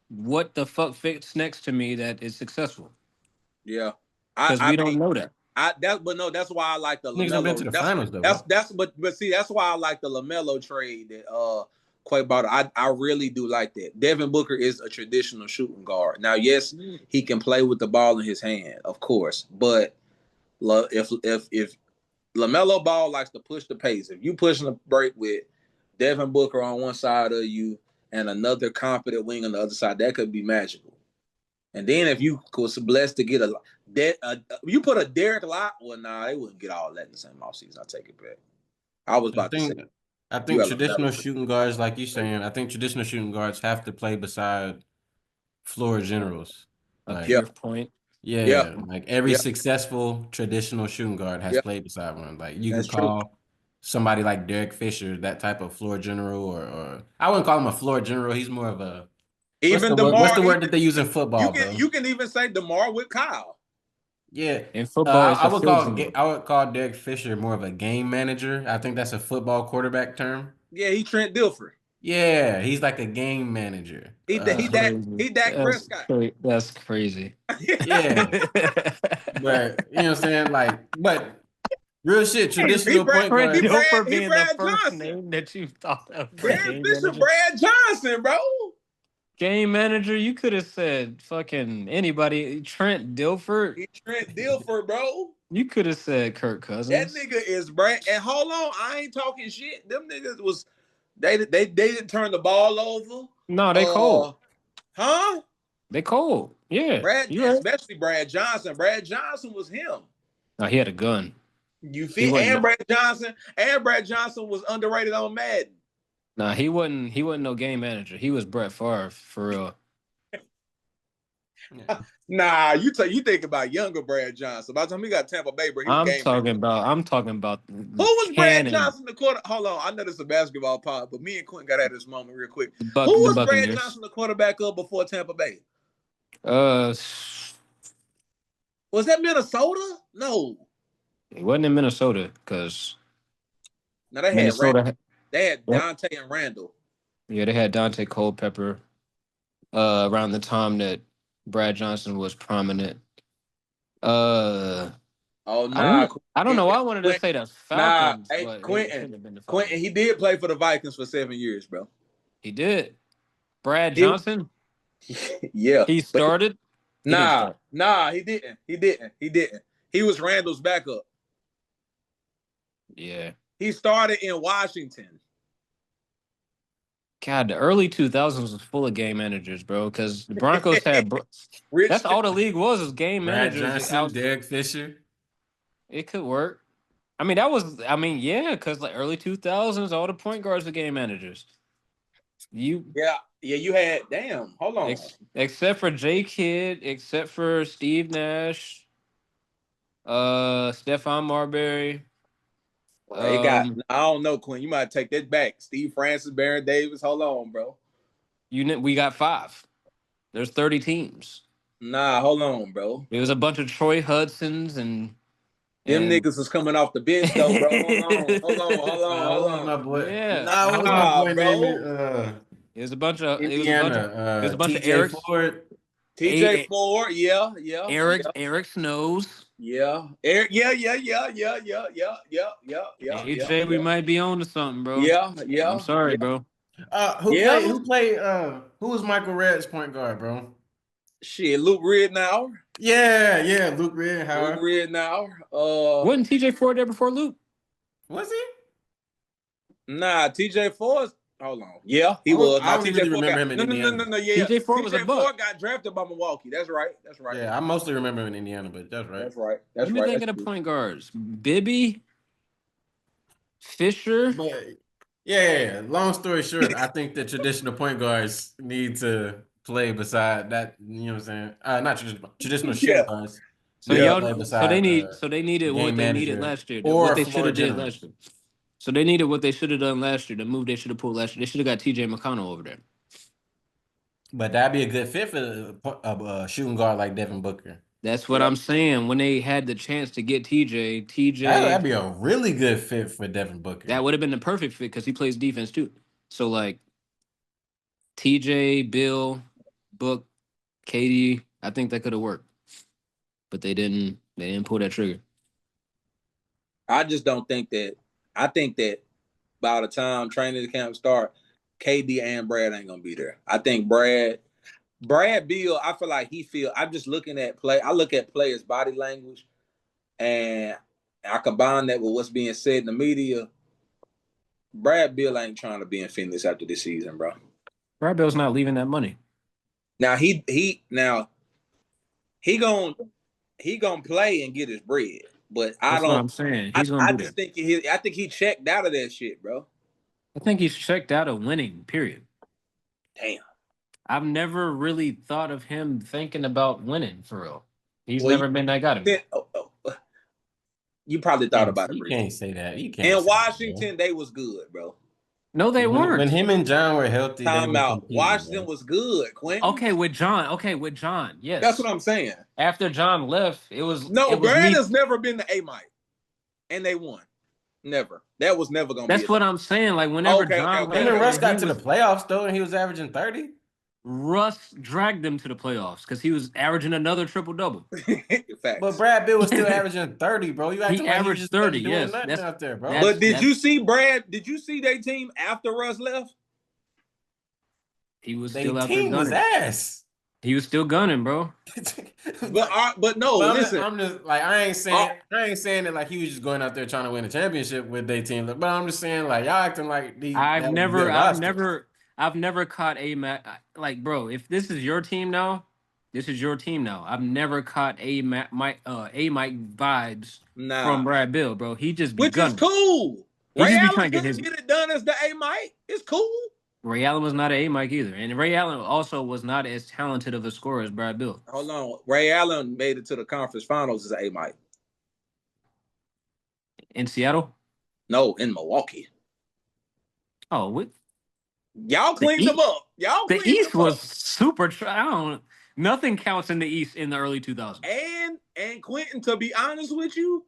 what the fuck fits next to me that is successful. Yeah, because we don't know that. That's why I like the LaMelo. Been to the finals though. But see, that's why I like the LaMelo trade that Quay bought. I really do like that. Devin Booker is a traditional shooting guard. Now, yes, he can play with the ball in his hand, of course. But if LaMelo Ball likes to push the pace, if you pushing the break with Devin Booker on one side of you and another competent wing on the other side, that could be magical. And then if you was blessed to get you put a Derek Lott, well, nah, they wouldn't get all that in the same offseason. I take it back. I was about to say. I think traditional shooting guards, like you're saying, I think traditional shooting guards have to play beside floor generals. A pure point. Yeah, like every successful traditional shooting guard has played beside one. Like you can call somebody like Derek Fisher that type of floor general, or I wouldn't call him a floor general. He's more of a what's the word that they use in football? You can even say DeMar with Kyle. Yeah, in football, I would call Derek Fisher more of a game manager. I think that's a football quarterback term. Yeah, he's Trent Dilfer. Yeah, he's like a game manager. He Dak Prescott. That's crazy. Yeah, but you know what I'm saying, like, but real shit, traditional point guard. Dilfer being the first name that you thought of. Derek Fisher, Brad Johnson, bro. Game manager, you could have said fucking anybody. Trent Dilfer. Trent Dilfer, bro. You could have said Kirk Cousins. That nigga is Brad. And hold on, I ain't talking shit. Them niggas was they didn't turn the ball over. No, they cold. Huh? They cold. Yeah. Especially Brad Johnson. Brad Johnson was him. No, he had a gun. You feel? And Brad Johnson was underrated on Madden. Nah, he wasn't no game manager. He was Brett Favre for real. Nah, you think about younger Brad Johnson. By the time he got Tampa Bay, bro, I'm talking about who was Brad Johnson the quarter? Hold on, I know this is a basketball pod, but me and Quentin got at this moment real quick. Who was Brad Johnson the quarterback of before Tampa Bay? Was that Minnesota? No, it wasn't in Minnesota because now they had They had Dante and Randall. Yeah, they had Dante Culpepper around the time that Brad Johnson was prominent. I don't know why I wanted to say the Falcons. Nah, hey, Quentin, he did play for the Vikings for 7 years, bro. He did. Brad Johnson? Yeah. He started? He didn't. He didn't. He was Randall's backup. Yeah. He started in Washington. God, the early 2000s was full of game managers, bro. Because the Broncos had that's all the league was game Brad managers. Johnson, Derek Fisher. It could work. Yeah, because like early 2000s, all the point guards were game managers. You had hold on. Except for J Kidd, except for Steve Nash, Stephon Marbury. I don't know, Quinn. You might take that back. Steve Francis, Baron Davis. Hold on, bro. We got 5. There's 30 teams. Nah, hold on, bro. It was a bunch of Troy Hudsons and them niggas was coming off the bench though, bro. Hold on, my boy. Yeah, what was my boy name? It was a bunch of Indiana. It was a bunch of TJ Ford. TJ Ford, yeah. Eric Snows. Yeah. Eric, yeah. AJ, we might be on to something, bro. Yeah. I'm sorry, bro. Who was Michael Redd's point guard, bro? Shit, Luke Ridnour. Yeah, Luke Ridnour. Wasn't TJ Ford there before Luke? Was he? Nah, TJ Ford. Hold on. Yeah, he was. I don't really remember him in Indiana. No. Yeah, TJ Ford was a buck. Ford got drafted by Milwaukee. That's right. Yeah, I mostly remember him in Indiana, but that's right. That's right. Let me think of the point guards. Bibby, Fisher. Yeah. Long story short, I think the traditional point guards need to play beside that. You know what I'm saying? Not traditional shooting guards. So they needed what they needed last year. What they should have did last year. So they needed what they should have done last year. The move they should have pulled last year. They should have got TJ McConnell over there. But that'd be a good fit for a shooting guard like Devin Booker. That's what I'm saying. When they had the chance to get TJ, that'd be a really good fit for Devin Booker. That would have been the perfect fit because he plays defense too. So like TJ, Bill, Book, KD, I think that could have worked. But they didn't pull that trigger. I just don't think that. I think that by the time training camp start, KD and Brad ain't gonna be there. I think Brad Beal, I feel like I'm just looking at play. I look at players' body language and I combine that with what's being said in the media. Brad Beal ain't trying to be in Phoenix after this season, bro. Brad Beal's not leaving that money. Now he gonna play and get his bread. But That's what I'm saying. He's gonna do that. I think he checked out of that shit, bro. I think he's checked out of winning, period. Damn. I've never really thought of him thinking about winning for real. He's never been that guy to me. You probably thought about it. You can't say that. You can't. In Washington, they was good, bro. No, they weren't. When him and John were healthy, Washington was good, Quentin. Okay, with John. Yes. That's what I'm saying. After John left, it was Brandon's never been the A-Mike. And they won. Never. That was never gonna be. That's what I'm saying. Like whenever John left, Russ got to the playoffs though, and he was averaging 30. Russ dragged them to the playoffs because he was averaging another triple-double. But Brad Bill was still averaging 30, bro. You he averaged 30, yes. That's out there, bro. But did you see Brad? Did you see their team after Russ left? He was still out there gunning. Was ass. He was still gunning, bro. but no, listen. I'm just like I ain't saying that like he was just going out there trying to win a championship with their team. But I'm just saying like y'all acting like I've never caught like, bro, if this is your team now, this is your team now. I've never caught Mike vibes from Brad Bill, bro. He just be gunning. Which is cool. Ray Allen couldn't get it done as the A-Mike. It's cool. Ray Allen was not an A-Mike either. And Ray Allen also was not as talented of a scorer as Brad Bill. Hold on. Ray Allen made it to the conference finals as an A-Mike. In Seattle? No, in Milwaukee. Oh, what? Y'all cleaned them up. The East was super. Nothing counts in the East in the early 2000s. And Quentin, to be honest with you,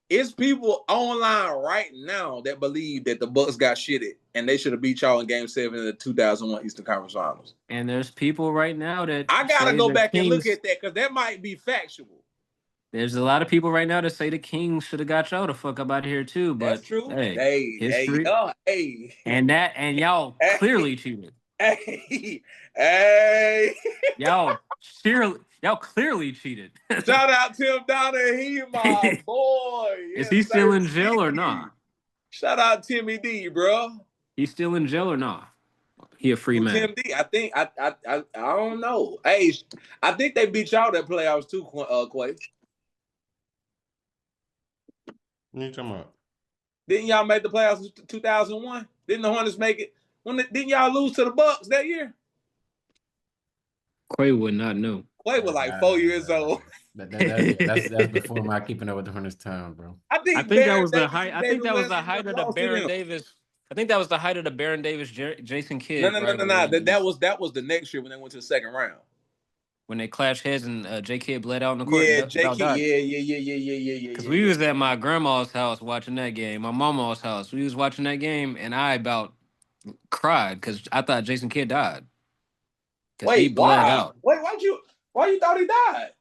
it's people online right now that believe that the Bucks got shitted and they should have beat y'all in Game 7 of the 2001 Eastern Conference Finals. And there's people right now that I gotta go back and look at that because that might be factual. There's a lot of people right now that say the Kings should have got y'all the fuck up out of here too. But that's true. History. And y'all clearly cheated. Y'all clearly cheated. Shout out Tim Donahue, my boy. Is he still in jail or not? Shout out Timmy D, bro. He's still in jail or not? He a free man. Tim D, I think I don't know. Hey, I think they beat y'all that playoffs too, Quay. What are you talking about? Didn't y'all make the playoffs in 2001? Didn't the Hornets make it? Didn't y'all lose to the Bucks that year? Quay would not know. Quay was like 4 years old. That's before my keeping up with the Hornets time, bro. I think that was the height. I think that was the height of the Baron Davis. I think that was the height of the Baron Davis, Jason Kidd. No. That was the next year when they went to the second round. When they clashed heads and J. Kidd bled out in the court. Yeah, J. Kidd. Yeah. Because we was at my grandma's house watching that game, my mama's house. We was watching that game, and I about cried because I thought Jason Kidd died. Wait, he bled out. Wait, why you thought he died?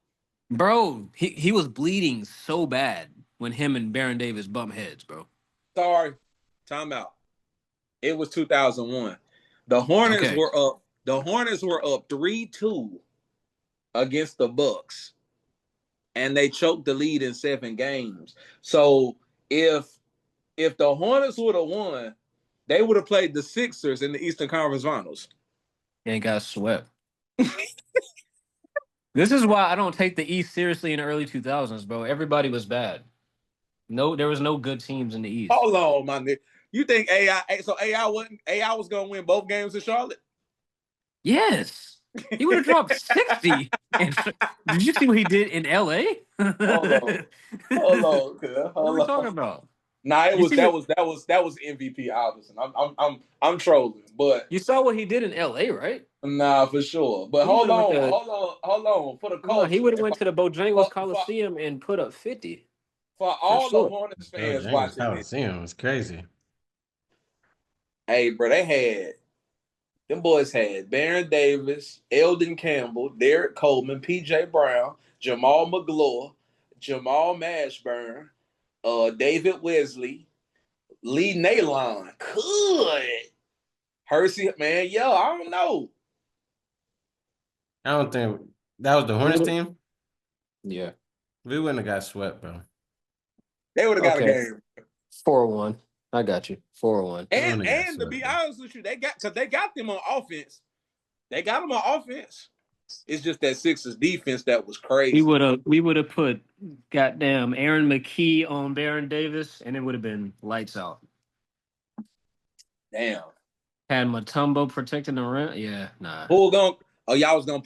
Bro, he was bleeding so bad when him and Baron Davis bumped heads, bro. Sorry. Time out. It was 2001. The Hornets were up. The Hornets were up 3-2 against the Bucks, and they choked the lead in 7 games. So if the Hornets would have won, they would have played the Sixers in the Eastern Conference Finals. And got swept. This is why I don't take the East seriously in the early 2000s, bro. Everybody was bad. No, there was no good teams in the East. Hold on, my nigga. You think AI was gonna win both games in Charlotte? Yes. He would have dropped 60. Did you see what he did in LA? Hold on. What are we talking about? Nah, that was MVP Alderson. I'm trolling, but you saw what he did in LA, right? Nah, for sure. But hold on. For the culture, he would have went to the Bojangles Coliseum and put up 50. For all the Hornets fans watching Coliseum was crazy. Hey, bro, them boys had Baron Davis, Eldon Campbell, Derek Coleman, P.J. Brown, Jamal McGlure, Jamal Mashburn, David Wesley, Lee Nalon. Good. Hersey, man, I don't know. I don't think that was the Hornets team. Yeah. We wouldn't have got swept, bro. They would have got a game. 4-1. I got you. 4-1. And to be honest with you, they got them on offense. They got them on offense. It's just that Sixers defense that was crazy. We would have put goddamn Aaron McKee on Baron Davis, and it would have been lights out. Damn. Had Mutombo protecting the rim. Yeah, nah. Y'all was gonna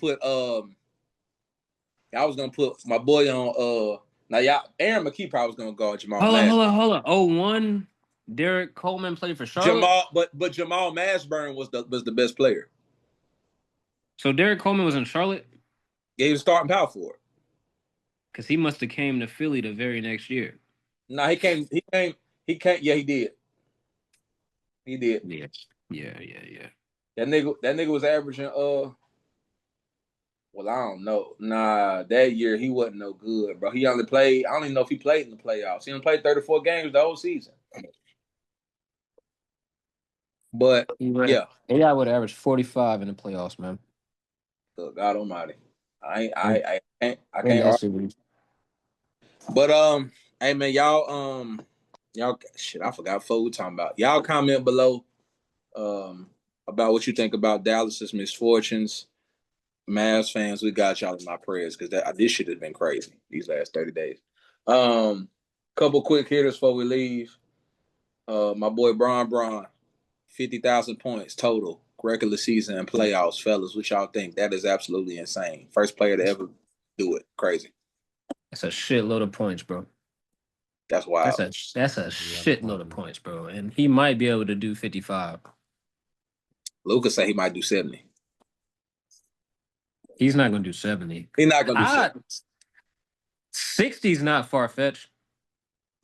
put my boy on now y'all Aaron McKee probably was gonna guard Jamal. Hold on. 0-1. Derek Coleman played for Charlotte. But Jamal Mashburn was the best player. So Derek Coleman was in Charlotte? Yeah, he was starting power forward. Because he must have came to Philly the very next year. No, he came. Yeah, he did. He did. Yeah. That nigga was averaging well, I don't know. Nah, that year he wasn't no good, bro. He only played, I don't even know if he played in the playoffs. He only played 34 games the whole season. But yeah. AI would average 45 in the playoffs, man. Good God Almighty. I can't argue. But hey man, y'all shit, I forgot what we were talking about. Y'all comment below about what you think about Dallas's misfortunes. Mavs fans, we got y'all in my prayers because this shit has been crazy these last 30 days. Couple quick hitters before we leave. My boy Bron, 50,000 points total, regular season and playoffs, fellas. What y'all think? That is absolutely insane. First player to ever do it. Crazy. That's a shitload of points, bro. That's wild. That's a shitload of points, bro. And he might be able to do 55. Lucas said he might do 70. He's not going to do 70. He's not going to do 70. 60 is not far-fetched.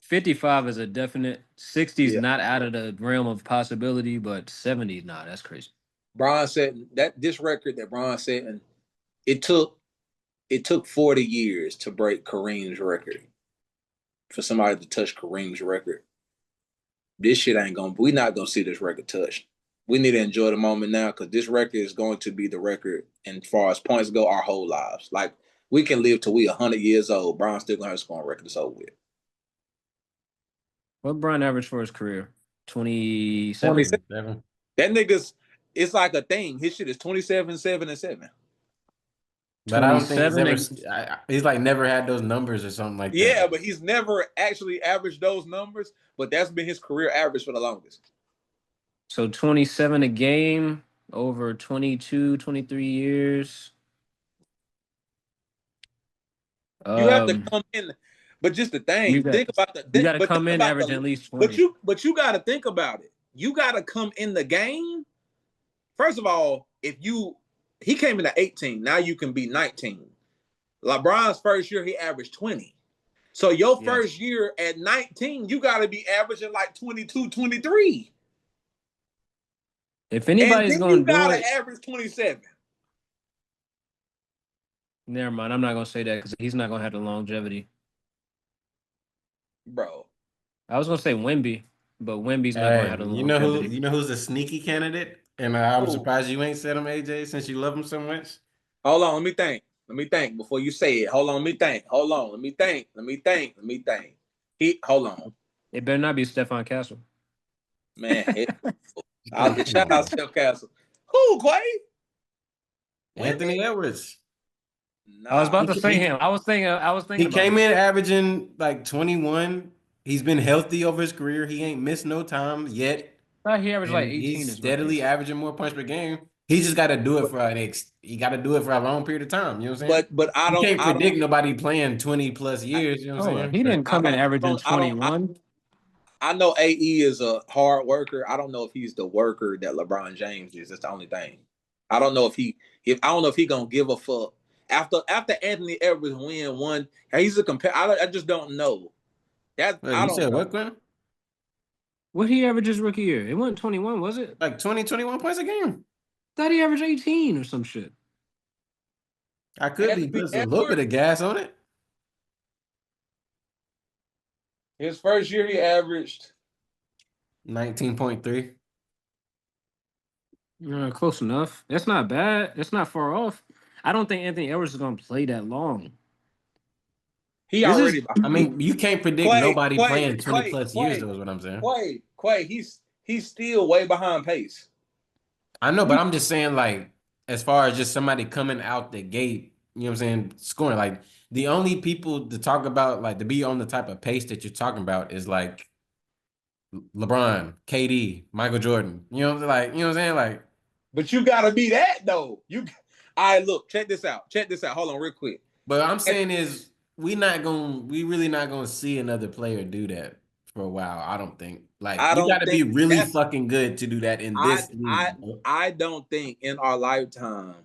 55 is a definite. 60 is not out of the realm of possibility, but 70, nah, that's crazy. Bron said that this record that Bron said, and it took 40 years to break Kareem's record. For somebody to touch Kareem's record. This shit we're not going to see this record touched. We need to enjoy the moment now because this record is going to be the record, and as far as points go, our whole lives. Like, we can live till we 100 years old. Bron's still going to have a scoring record. It's over with. What LeBron average for his career? 27? 27. That nigga's, it's like a thing. His shit is 27, 7, and 7. But I don't think he's ever. He's like never had those numbers or something like that. Yeah, but he's never actually averaged those numbers. But that's been his career average for the longest. So 27 a game over 22, 23 years. You have to come in, but just the thing, think about the. You got to come in averaging at least 20. But you got to think about it. You got to come in the game. First of all, he came in at 18, now you can be 19. LeBron's first year, he averaged 20. So your first year at 19, you got to be averaging like 22, 23. If anybody's going to do it, you got to average 27. Never mind. I'm not going to say that because he's not going to have the longevity. Bro. I was going to say Wemby, but Wemby's not going to have the longevity. You know who's a sneaky candidate? And I'm surprised you ain't said him, AJ, since you love him so much. Hold on, let me think before you say it. Hold on, let me think. Hold on. It better not be Stephon Castle. Man, shout out Steph Castle. Who, Quay? Anthony Edwards. Nah. I was about to say him. I was thinking. He came in averaging like 21. He's been healthy over his career. He ain't missed no time yet. He averaged like 18. He's steadily averaging more points per game. He just got to do it for a long period of time. You know what I'm saying? But you can't predict nobody playing 20 plus years. You know what I'm saying? He didn't come in averaging 21. I know AE is a hard worker. I don't know if he's the worker that LeBron James is. That's the only thing. I don't know if he gonna give a fuck after Anthony Edwards win one. He's a I just don't know. That I don't know. What, Glenn? What he averaged his rookie year? It wasn't 21, was it? Like 20, 21 points a game. Thought he averaged 18 or some shit. I could be putting a little bit of gas on it. His first year, he averaged 19.3. Close enough. That's not bad. That's not far off. I don't think Anthony Edwards is going to play that long. I mean, you can't predict nobody playing 20 plus years, though, is what I'm saying. Quay, he's still way behind pace. I know, but I'm just saying, like, as far as just somebody coming out the gate, you know what I'm saying, scoring, like, the only people to talk about, like, to be on the type of pace that you're talking about is, like, LeBron, KD, Michael Jordan. You know what I'm saying? Like, but you got to be that, though. Look, check this out. Hold on real quick. But what I'm saying is, we really not gonna see another player do that for a while. I don't think. Like, you got to be really fucking good to do that in this league. I don't think in our lifetime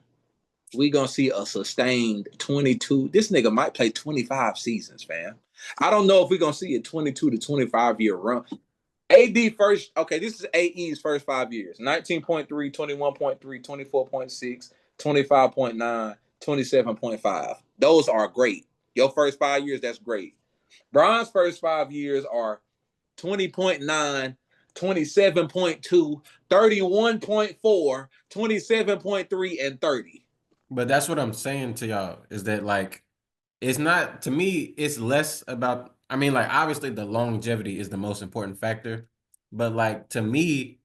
we gonna see a sustained 22. This nigga might play 25 seasons, fam. I don't know if we're gonna see a 22 to 25 year run. AD first. Okay, this is AE's first 5 years: 19.3, 21.3, 24.6, 25.9, 27.5. Those are great. Your first 5 years, that's great. Bron's first 5 years are 20.9, 27.2, 31.4, 27.3, and 30. But that's what I'm saying to y'all, is that, like, it's not, to me, it's less about, I mean, like, obviously the longevity is the most important factor. But, like, to me,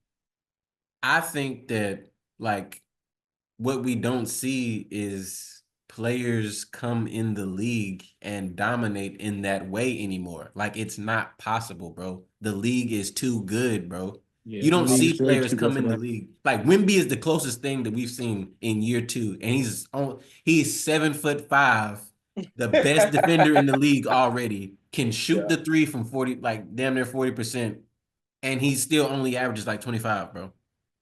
I think that, like, what we don't see is players come in the league and dominate in that way anymore. Like, it's not possible, bro. The league is too good, bro. Yeah, you don't see players come in the league. Like, Wemby is the closest thing that we've seen in year 2, and he's 7'5", the best defender in the league already. Can shoot the three from 40, like damn near 40%, and he still only averages like 25, bro.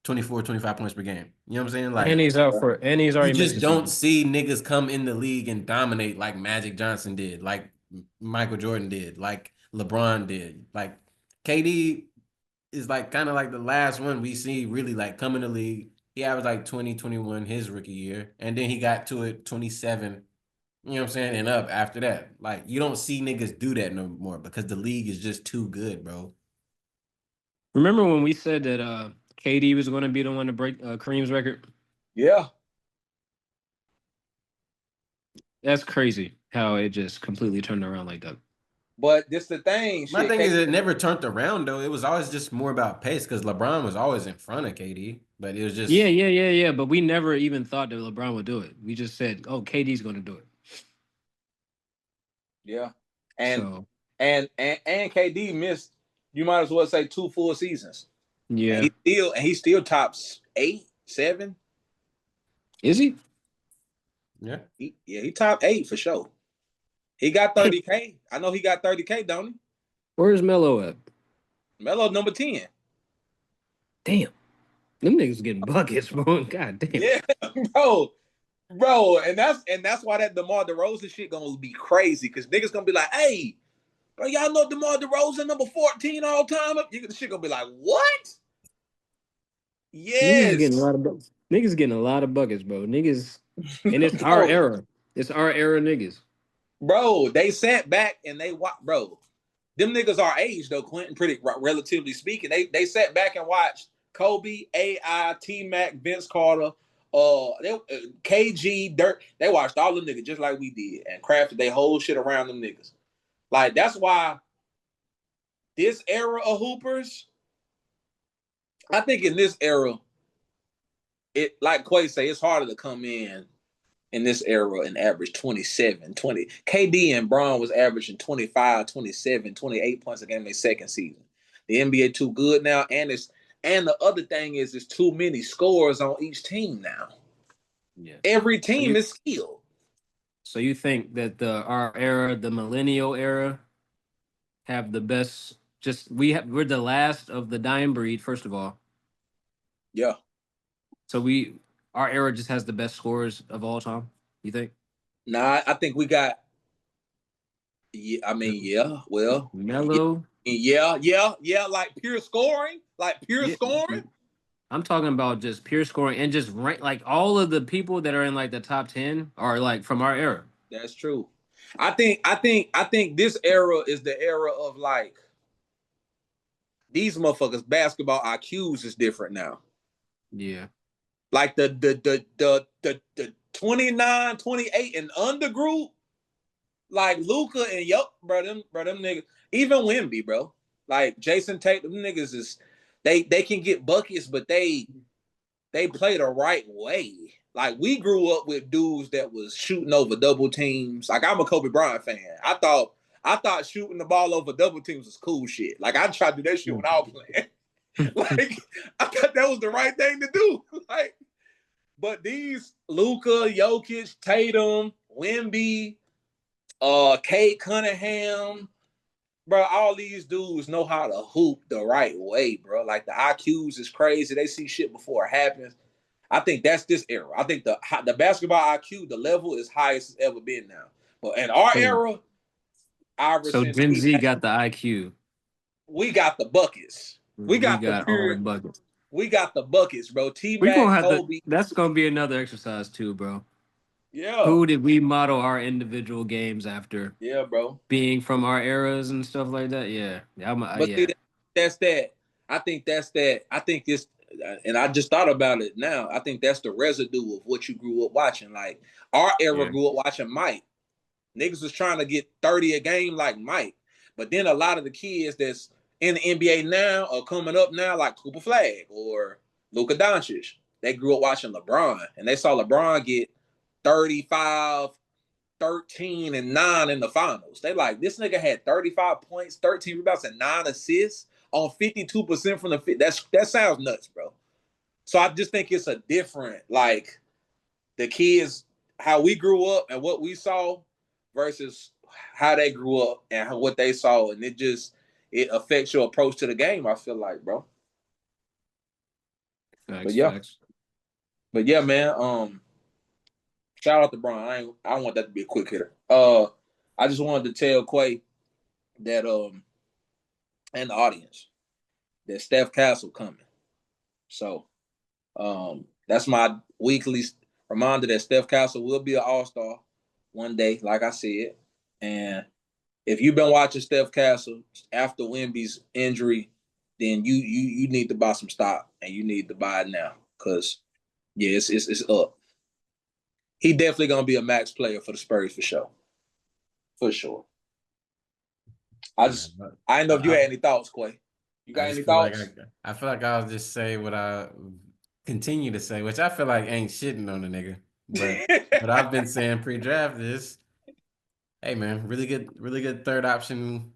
24, 25 points per game. You know what I'm saying? Like, and he's already. You just don't see niggas come in the league and dominate like Magic Johnson did, like Michael Jordan did, like LeBron did. Like, KD is like kind of like the last one we see really like come in the league. He averaged like 20, 21 his rookie year, and then he got to it 27. You know what I'm saying? And up after that. Like, you don't see niggas do that no more because the league is just too good, bro. Remember when we said that KD was going to be the one to break Kareem's record? Yeah. That's crazy how it just completely turned around like that. But this the thing. My thing is, it never turned around though. It was always just more about pace because LeBron was always in front of KD, but it was just yeah. But we never even thought that LeBron would do it. We just said, "Oh, KD's going to do it." Yeah, and KD missed. You might as well say 2 full seasons. Yeah, and he still tops 8, 7. Is he? Yeah. He top 8 for sure. He got 30K. I know he got 30K, don't he? Where's Melo at? Melo number 10. Damn. Them niggas getting buckets, bro. God damn. Yeah, bro. And that's why that DeMar DeRozan shit gonna be crazy because niggas gonna be like, hey, bro, y'all know DeMar DeRozan number 14 all time? The shit gonna be like, what? Yes. Niggas getting a lot of buckets, bro. Niggas, and it's our era. It's our era niggas. Bro, they sat back and they watched, bro. Them niggas our age though, Quentin, pretty relatively speaking. They sat back and watched Kobe, AI, T-Mac, Vince Carter, KG, Dirk. They watched all them niggas just like we did and crafted their whole shit around them niggas. Like, that's why this era of hoopers, I think in this era, it, like Quay say, it's harder to come in this era and average 27, 20. KD and Bron was averaging 25, 27, 28 points a game in their second season. The NBA too good now, and the other thing is there's too many scores on each team now. Yeah. Every team is skilled. So you think that our era, the millennial era, have the best? We're the last of the dying breed, first of all. Yeah. So our era just has the best scores of all time. You think? Nah, I think we got. Yeah, I mean, yeah. Well, Melo. Yeah. Like pure scoring, scoring. I'm talking about just pure scoring and just rank. Like all of the people that are in like the top 10 are like from our era. That's true. I think this era is the era of like these motherfuckers. Basketball IQs is different now. Yeah. Like the 29, 28 and under group, like Luka and bro, them niggas, even Wemby, bro. Like Jason Tatum, them niggas is they can get buckets, but they play the right way. Like we grew up with dudes that was shooting over double teams. Like I'm a Kobe Bryant fan. I thought shooting the ball over double teams was cool shit. Like I tried to do that shit when I was playing. Like I thought that was the right thing to do. Like, but these Luka, Jokic, Tatum, Wemby, Kate Cunningham, bro, all these dudes know how to hoop the right way, bro. Like the IQs is crazy. They see shit before it happens. I think that's this era. I think the basketball IQ, the level is highest it's ever been now. But in our era, so Gen Z got the IQ. We got the buckets. We got all the buckets. We got the buckets, bro. T-Mac, Kobe. That's gonna be another exercise too, bro. Yeah. Who did we model our individual games after? Yeah, bro. Being from our eras and stuff like that. Yeah. But see, that's that. I think that's that. I think this, and I just thought about it now. I think that's the residue of what you grew up watching. Like our era grew up watching Mike. Niggas was trying to get 30 a game like Mike. But then a lot of the kids that's in the NBA now or coming up now, like Cooper Flag or Luka Doncic, they grew up watching LeBron. And they saw LeBron get 35, 13, and 9 in the finals. They like, this nigga had 35 points, 13 rebounds, and 9 assists on 52% from the fit. That sounds nuts, bro. So I just think it's a different, like, the kids, how we grew up and what we saw versus how they grew up and what they saw. And it affects your approach to the game, I feel like, bro. Facts, facts. But yeah, man, shout out to Bron. I want that to be a quick hitter. I just wanted to tell Quay that and the audience that Steph Castle coming. So that's my weekly reminder that Steph Castle will be an all-star one day, like I said. And if you've been watching Steph Castle after Wemby's injury, then you need to buy some stock and you need to buy it now because yeah, it's up. He definitely gonna be a max player for the Spurs for sure. For sure. I didn't know if you had any thoughts, Quay. You got any thoughts? I feel like I'll just say what I continue to say, which I feel like ain't shitting on the nigga. But I've been saying pre-draft is, hey man, really good third option,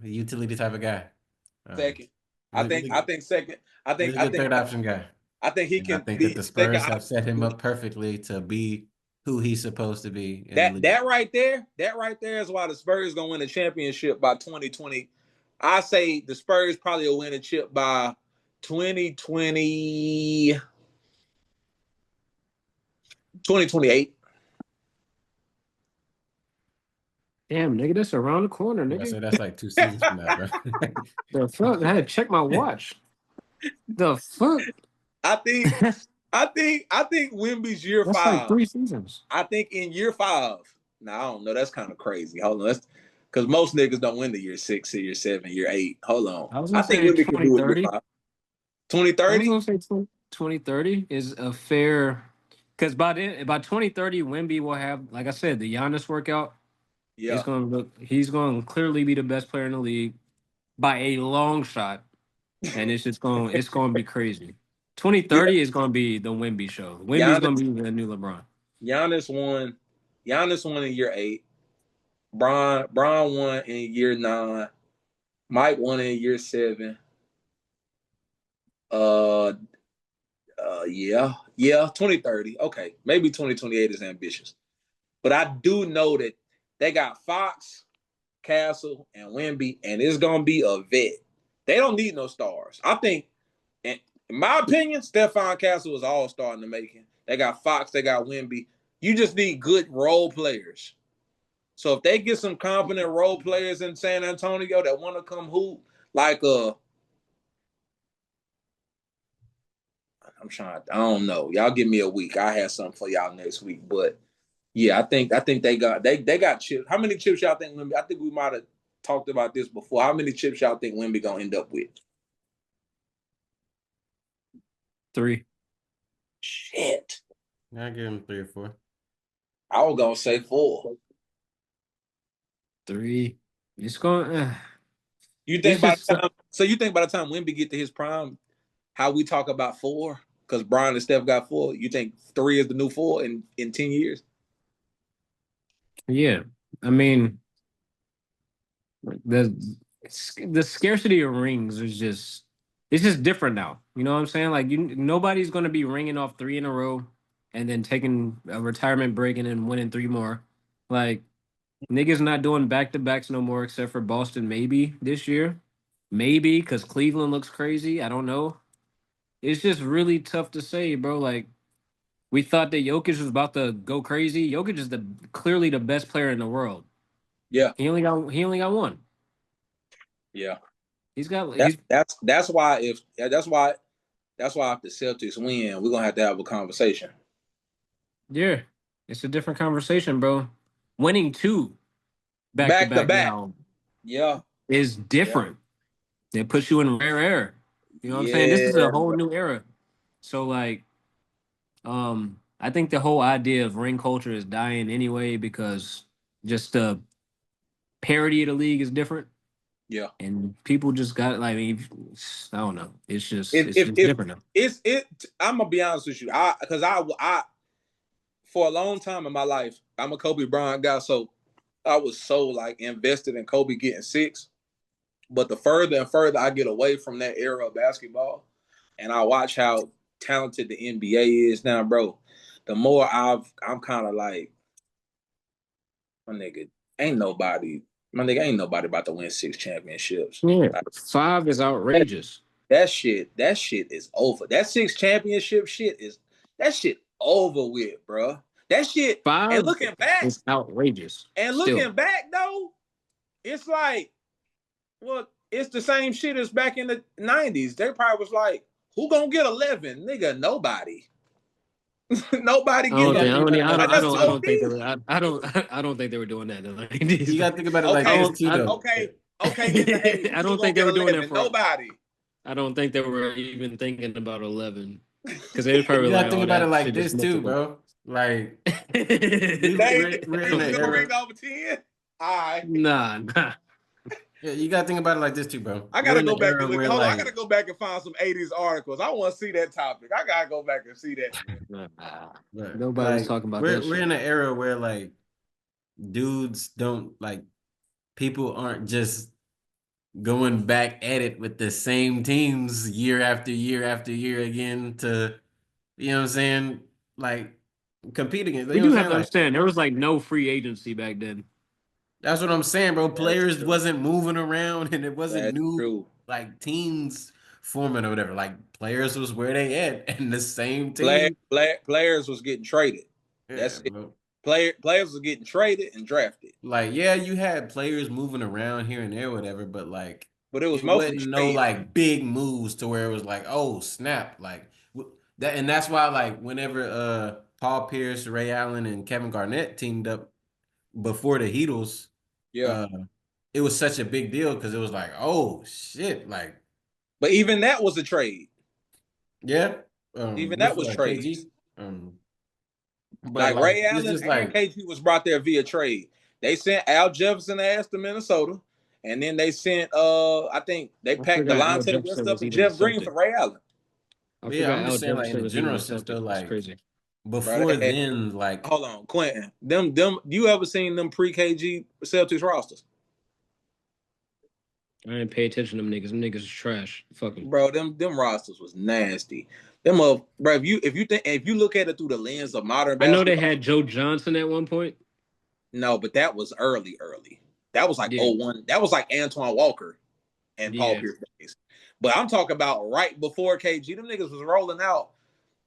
utility type of guy. Second. I think second. I think third option guy. I think he can. I think that the Spurs have set him up perfectly to be who he's supposed to be. That right there is why the Spurs gonna win a championship by 2020. I say the Spurs probably will win a chip by 2028. Damn, nigga, that's around the corner, nigga. I say that's like 2 seasons from now, bro. The fuck? I had to check my watch. The fuck? I think Wemby's year that's 5. Like 3 seasons. I think in year 5. Now I don't know. That's kind of crazy. Hold on. That's because most niggas don't win the year 6, year 7, year 8. Hold on. I think Wemby can do it. 2030. I was gonna say 2030 is a fair, because by 2030, Wemby will have, like I said, the Giannis workout. Yeah, he's going to clearly be the best player in the league by a long shot, and it's going to be crazy. 2030 is going to be the Wemby show. Wemby's going to be the new LeBron. Giannis won in year 8. Bron won in year 9. Mike won in year 7. Yeah, 2030. Okay, maybe 2028 is ambitious, but I do know that they got Fox, Castle, and Wemby, and it's gonna be a vet. They don't need no stars. I think, in my opinion, Stephon Castle is all-star in the making. They got Fox, they got Wemby. You just need good role players. So if they get some competent role players in San Antonio that want to come hoop, like I don't know. Y'all give me a week. I have something for y'all next week. But yeah, I think they got chips. How many chips y'all think Wemby? I think we might have talked about this before. How many chips y'all think Wemby gonna end up with? 3. Shit. I give him 3 or 4. I was gonna say 4. 3. It's going. You think by the time Wemby get to his prime, how we talk about 4? Because Brian and Steph got 4. You think 3 is the new 4 in 10 years? Yeah, I mean, the scarcity of rings is just different now. You know what I'm saying? Like nobody's gonna be ringing off 3 in a row and then taking a retirement break and then winning 3 more. Like niggas not doing back-to-backs no more, except for Boston maybe this year, maybe because Cleveland looks crazy. I don't know. It's just really tough to say, bro. Like, we thought that Jokic was about to go crazy. Jokic is clearly the best player in the world. Yeah. He only got 1. Yeah. That's why if the Celtics win, we're gonna have to have a conversation. Yeah. It's a different conversation, bro. Winning 2 back to back now, is different. Yeah. It puts you in rare air. You know what I'm saying? This is a whole new era. So like, I think the whole idea of ring culture is dying anyway because just the parity of the league is different. Yeah, and people just got like, I don't know. It's just different now. I'm gonna be honest with you, because I for a long time in my life, I'm a Kobe Bryant guy, so I was so like invested in Kobe getting 6. But the further and further I get away from that era of basketball, and I watch how talented the NBA is now, bro, the more I'm kind of like, my nigga ain't nobody about to win 6 championships. Yeah, like, 5 is outrageous. That shit is over. That 6 championship shit is over with, bro. That shit. 5 and looking back, it's outrageous. And looking back though, it's like, well, it's the same shit as back in the 90s. They probably was like, who gonna get 11? Nigga, nobody. Nobody get 11. I don't think they were doing that in the 90s. You gotta think about it like this too, though. Okay. In the 80s, I don't think they were doing that for nobody. I don't think they were even thinking about 11. Because they probably you gotta think about it like this too, bro. Like they gonna ring over 10? All right. Nah. Yeah, you gotta think about it like this too, bro. I gotta go back and look. Hold on, I gotta go back and find some '80s articles. I want to see that topic. I gotta go back and see that. Nobody's talking about that. We're in an era where like dudes don't like people aren't just going back at it with the same teams year after year after year again to, you know what I'm saying? Like compete against. We do have to understand there was like no free agency back then. That's what I'm saying, bro. Players wasn't moving around and it wasn't new like teams forming or whatever. Like players was where they at and the same team. Players was getting traded. That's it. Players was getting traded and drafted. Like, yeah, you had players moving around here and there, whatever, but like it was mostly no like big moves to where it was like, oh snap, like that, and that's why like whenever Paul Pierce, Ray Allen, and Kevin Garnett teamed up before the Heatles, it was such a big deal because it was like, oh shit, like. But even that was a trade. Yeah, even that was trade. But like Ray Allen and KG was brought there via trade. They sent Al Jefferson ass to Minnesota, and then they sent I think they packed the line to the West up and Jeff Green for Ray Allen. I'm just saying, like in the general sense, though, like crazy. Before then, like hold on, Quentin, them, you ever seen them pre-KG Celtics rosters? I didn't pay attention to them niggas. Them niggas is trash. Fucking bro, them rosters was nasty. Them bro, if you look at it through the lens of modern basketball, I know they had Joe Johnson at one point. No, but that was early. That was like 01. That was like Antoine Walker and Paul Pierce days. But I'm talking about right before KG. Them niggas was rolling out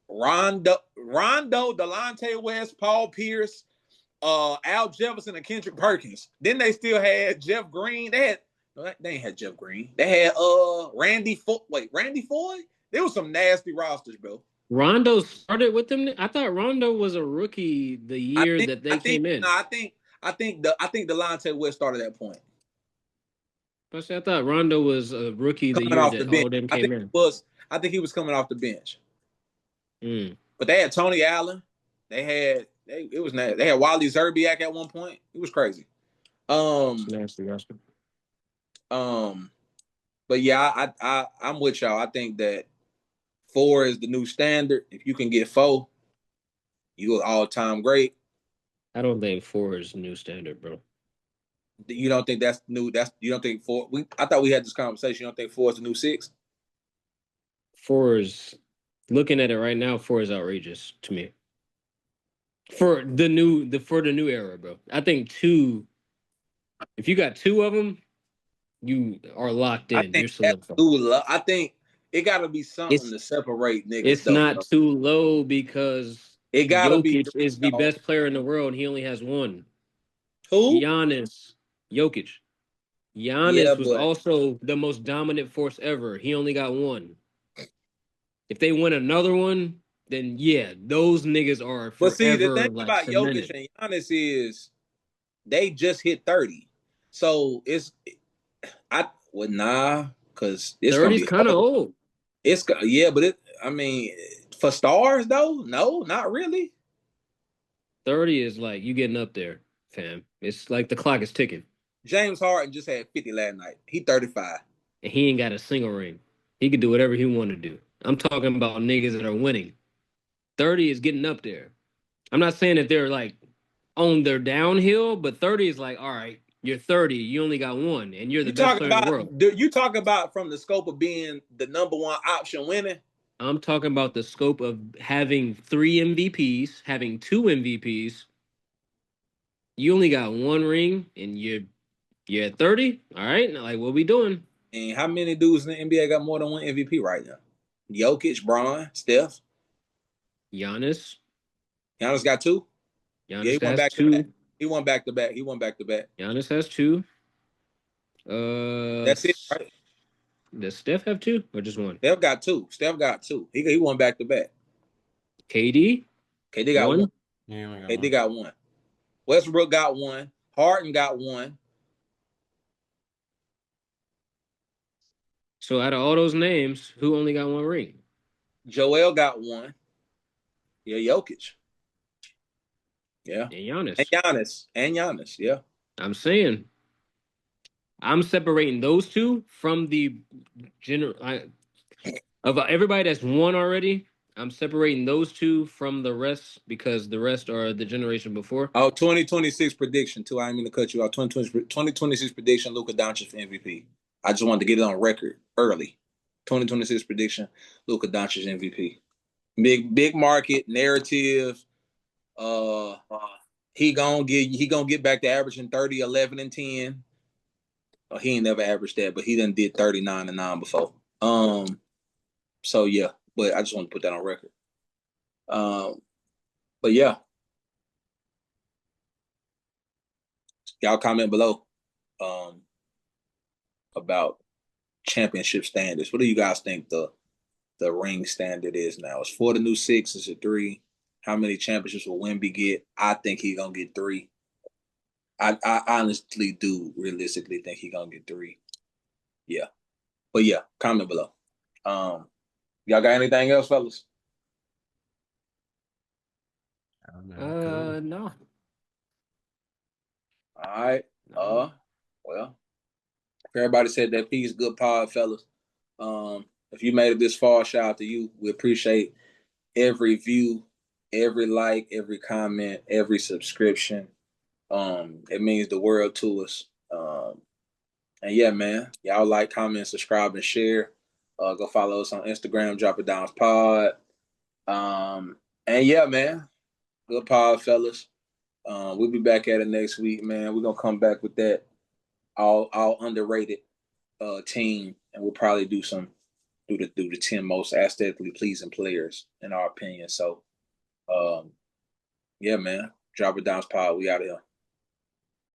Rondo, Delonte West, Paul Pierce, Al Jefferson, and Kendrick Perkins. Then they still had Jeff Green. They ain't had Jeff Green. They had Randy Foy. There was some nasty rosters, bro. Rondo started with them. I thought Rondo was a rookie the year that they came in. No, I think Delonte West started that point. I thought Rondo was a rookie the year that all them came in. I think he was coming off the bench. But they had Tony Allen. They had Wally Zerbiak at one point. It was crazy. Nasty. But yeah, I'm with y'all. I think that 4 is the new standard. If you can get 4, you are all-time great. I don't think 4 is the new standard, bro. You don't think that's new? You don't think 4? I thought we had this conversation. You don't think 4 is the new 6? 4 is, looking at it right now, 4 is outrageous to me. For the new era, bro. I think 2. If you got 2 of them, you are locked in. You're solidified. I think it got to be something to separate niggas. It's not too low because it got to be. Is the best player in the world. And he only has 1. Who? Jokic. Giannis was also the most dominant force ever. He only got 1. If they win another one, then those niggas are forever. But see, the thing about Jokic and Giannis is they just hit 30. So because it's 30's kind of old. But for stars though, no, not really. 30 is like you getting up there, fam. It's like the clock is ticking. James Harden just had 50 last night. He 35. And he ain't got a single ring. He could do whatever he want to do. I'm talking about niggas that are winning. 30 is getting up there. I'm not saying that they're like on their downhill, but 30 is like, all right, you're 30, you only got 1, and you're the best player in the world. You talk about from the scope of being the number 1 option winning? I'm talking about the scope of having 3 MVPs, having 2 MVPs. You only got 1 ring, and you're at 30. All right, now, like, what we doing? And how many dudes in the NBA got more than 1 MVP right now? Jokic, Bron, Steph, Giannis. Giannis got 2. Giannis he won back 2. To back. He won back to back. Giannis has 2. That's it, right? Does Steph have 2 or just 1? Steph got 2. He won back to back. KD got 1. KD got 1. Westbrook got 1. Harden got 1. So out of all those names, who only got 1 ring? Joel got 1. Yeah, Jokic. Yeah. And Giannis. And Giannis. Yeah. I'm saying. I'm separating those two from the of everybody that's won already. I'm separating those two from the rest because the rest are the generation before. 2026 prediction too. I didn't mean to cut you off. 2026 prediction: Luka Doncic for MVP. I just wanted to get it on record early. 2026 prediction: Luka Doncic MVP. Big market narrative. He gonna get back to averaging 30, 11, and 10. He ain't never averaged that, but he done did 39 and 9 before. So yeah, but I just want to put that on record. But yeah. Y'all comment below about championship standards. What do you guys think the ring standard is now? Is 4 the new 6? Is it 3? How many championships will Wemby get? I think he's gonna get 3. I honestly do realistically think he's gonna get 3. Yeah. But yeah, comment below. Y'all got anything else, fellas? No. All right. Well, if everybody said that piece, good pod, fellas. If you made it this far, shout out to you. We appreciate every view, every like, every comment, every subscription. It means the world to us. And yeah, man, y'all like, comment, subscribe, and share. Go follow us on Instagram, Drop It Down Pod. And yeah, man, good pod, fellas. We'll be back at it next week, man. We're gonna come back with that all underrated team, and we'll probably do the 10 most aesthetically pleasing players in our opinion. So, yeah, man, Drop It Down Pod. We out of here.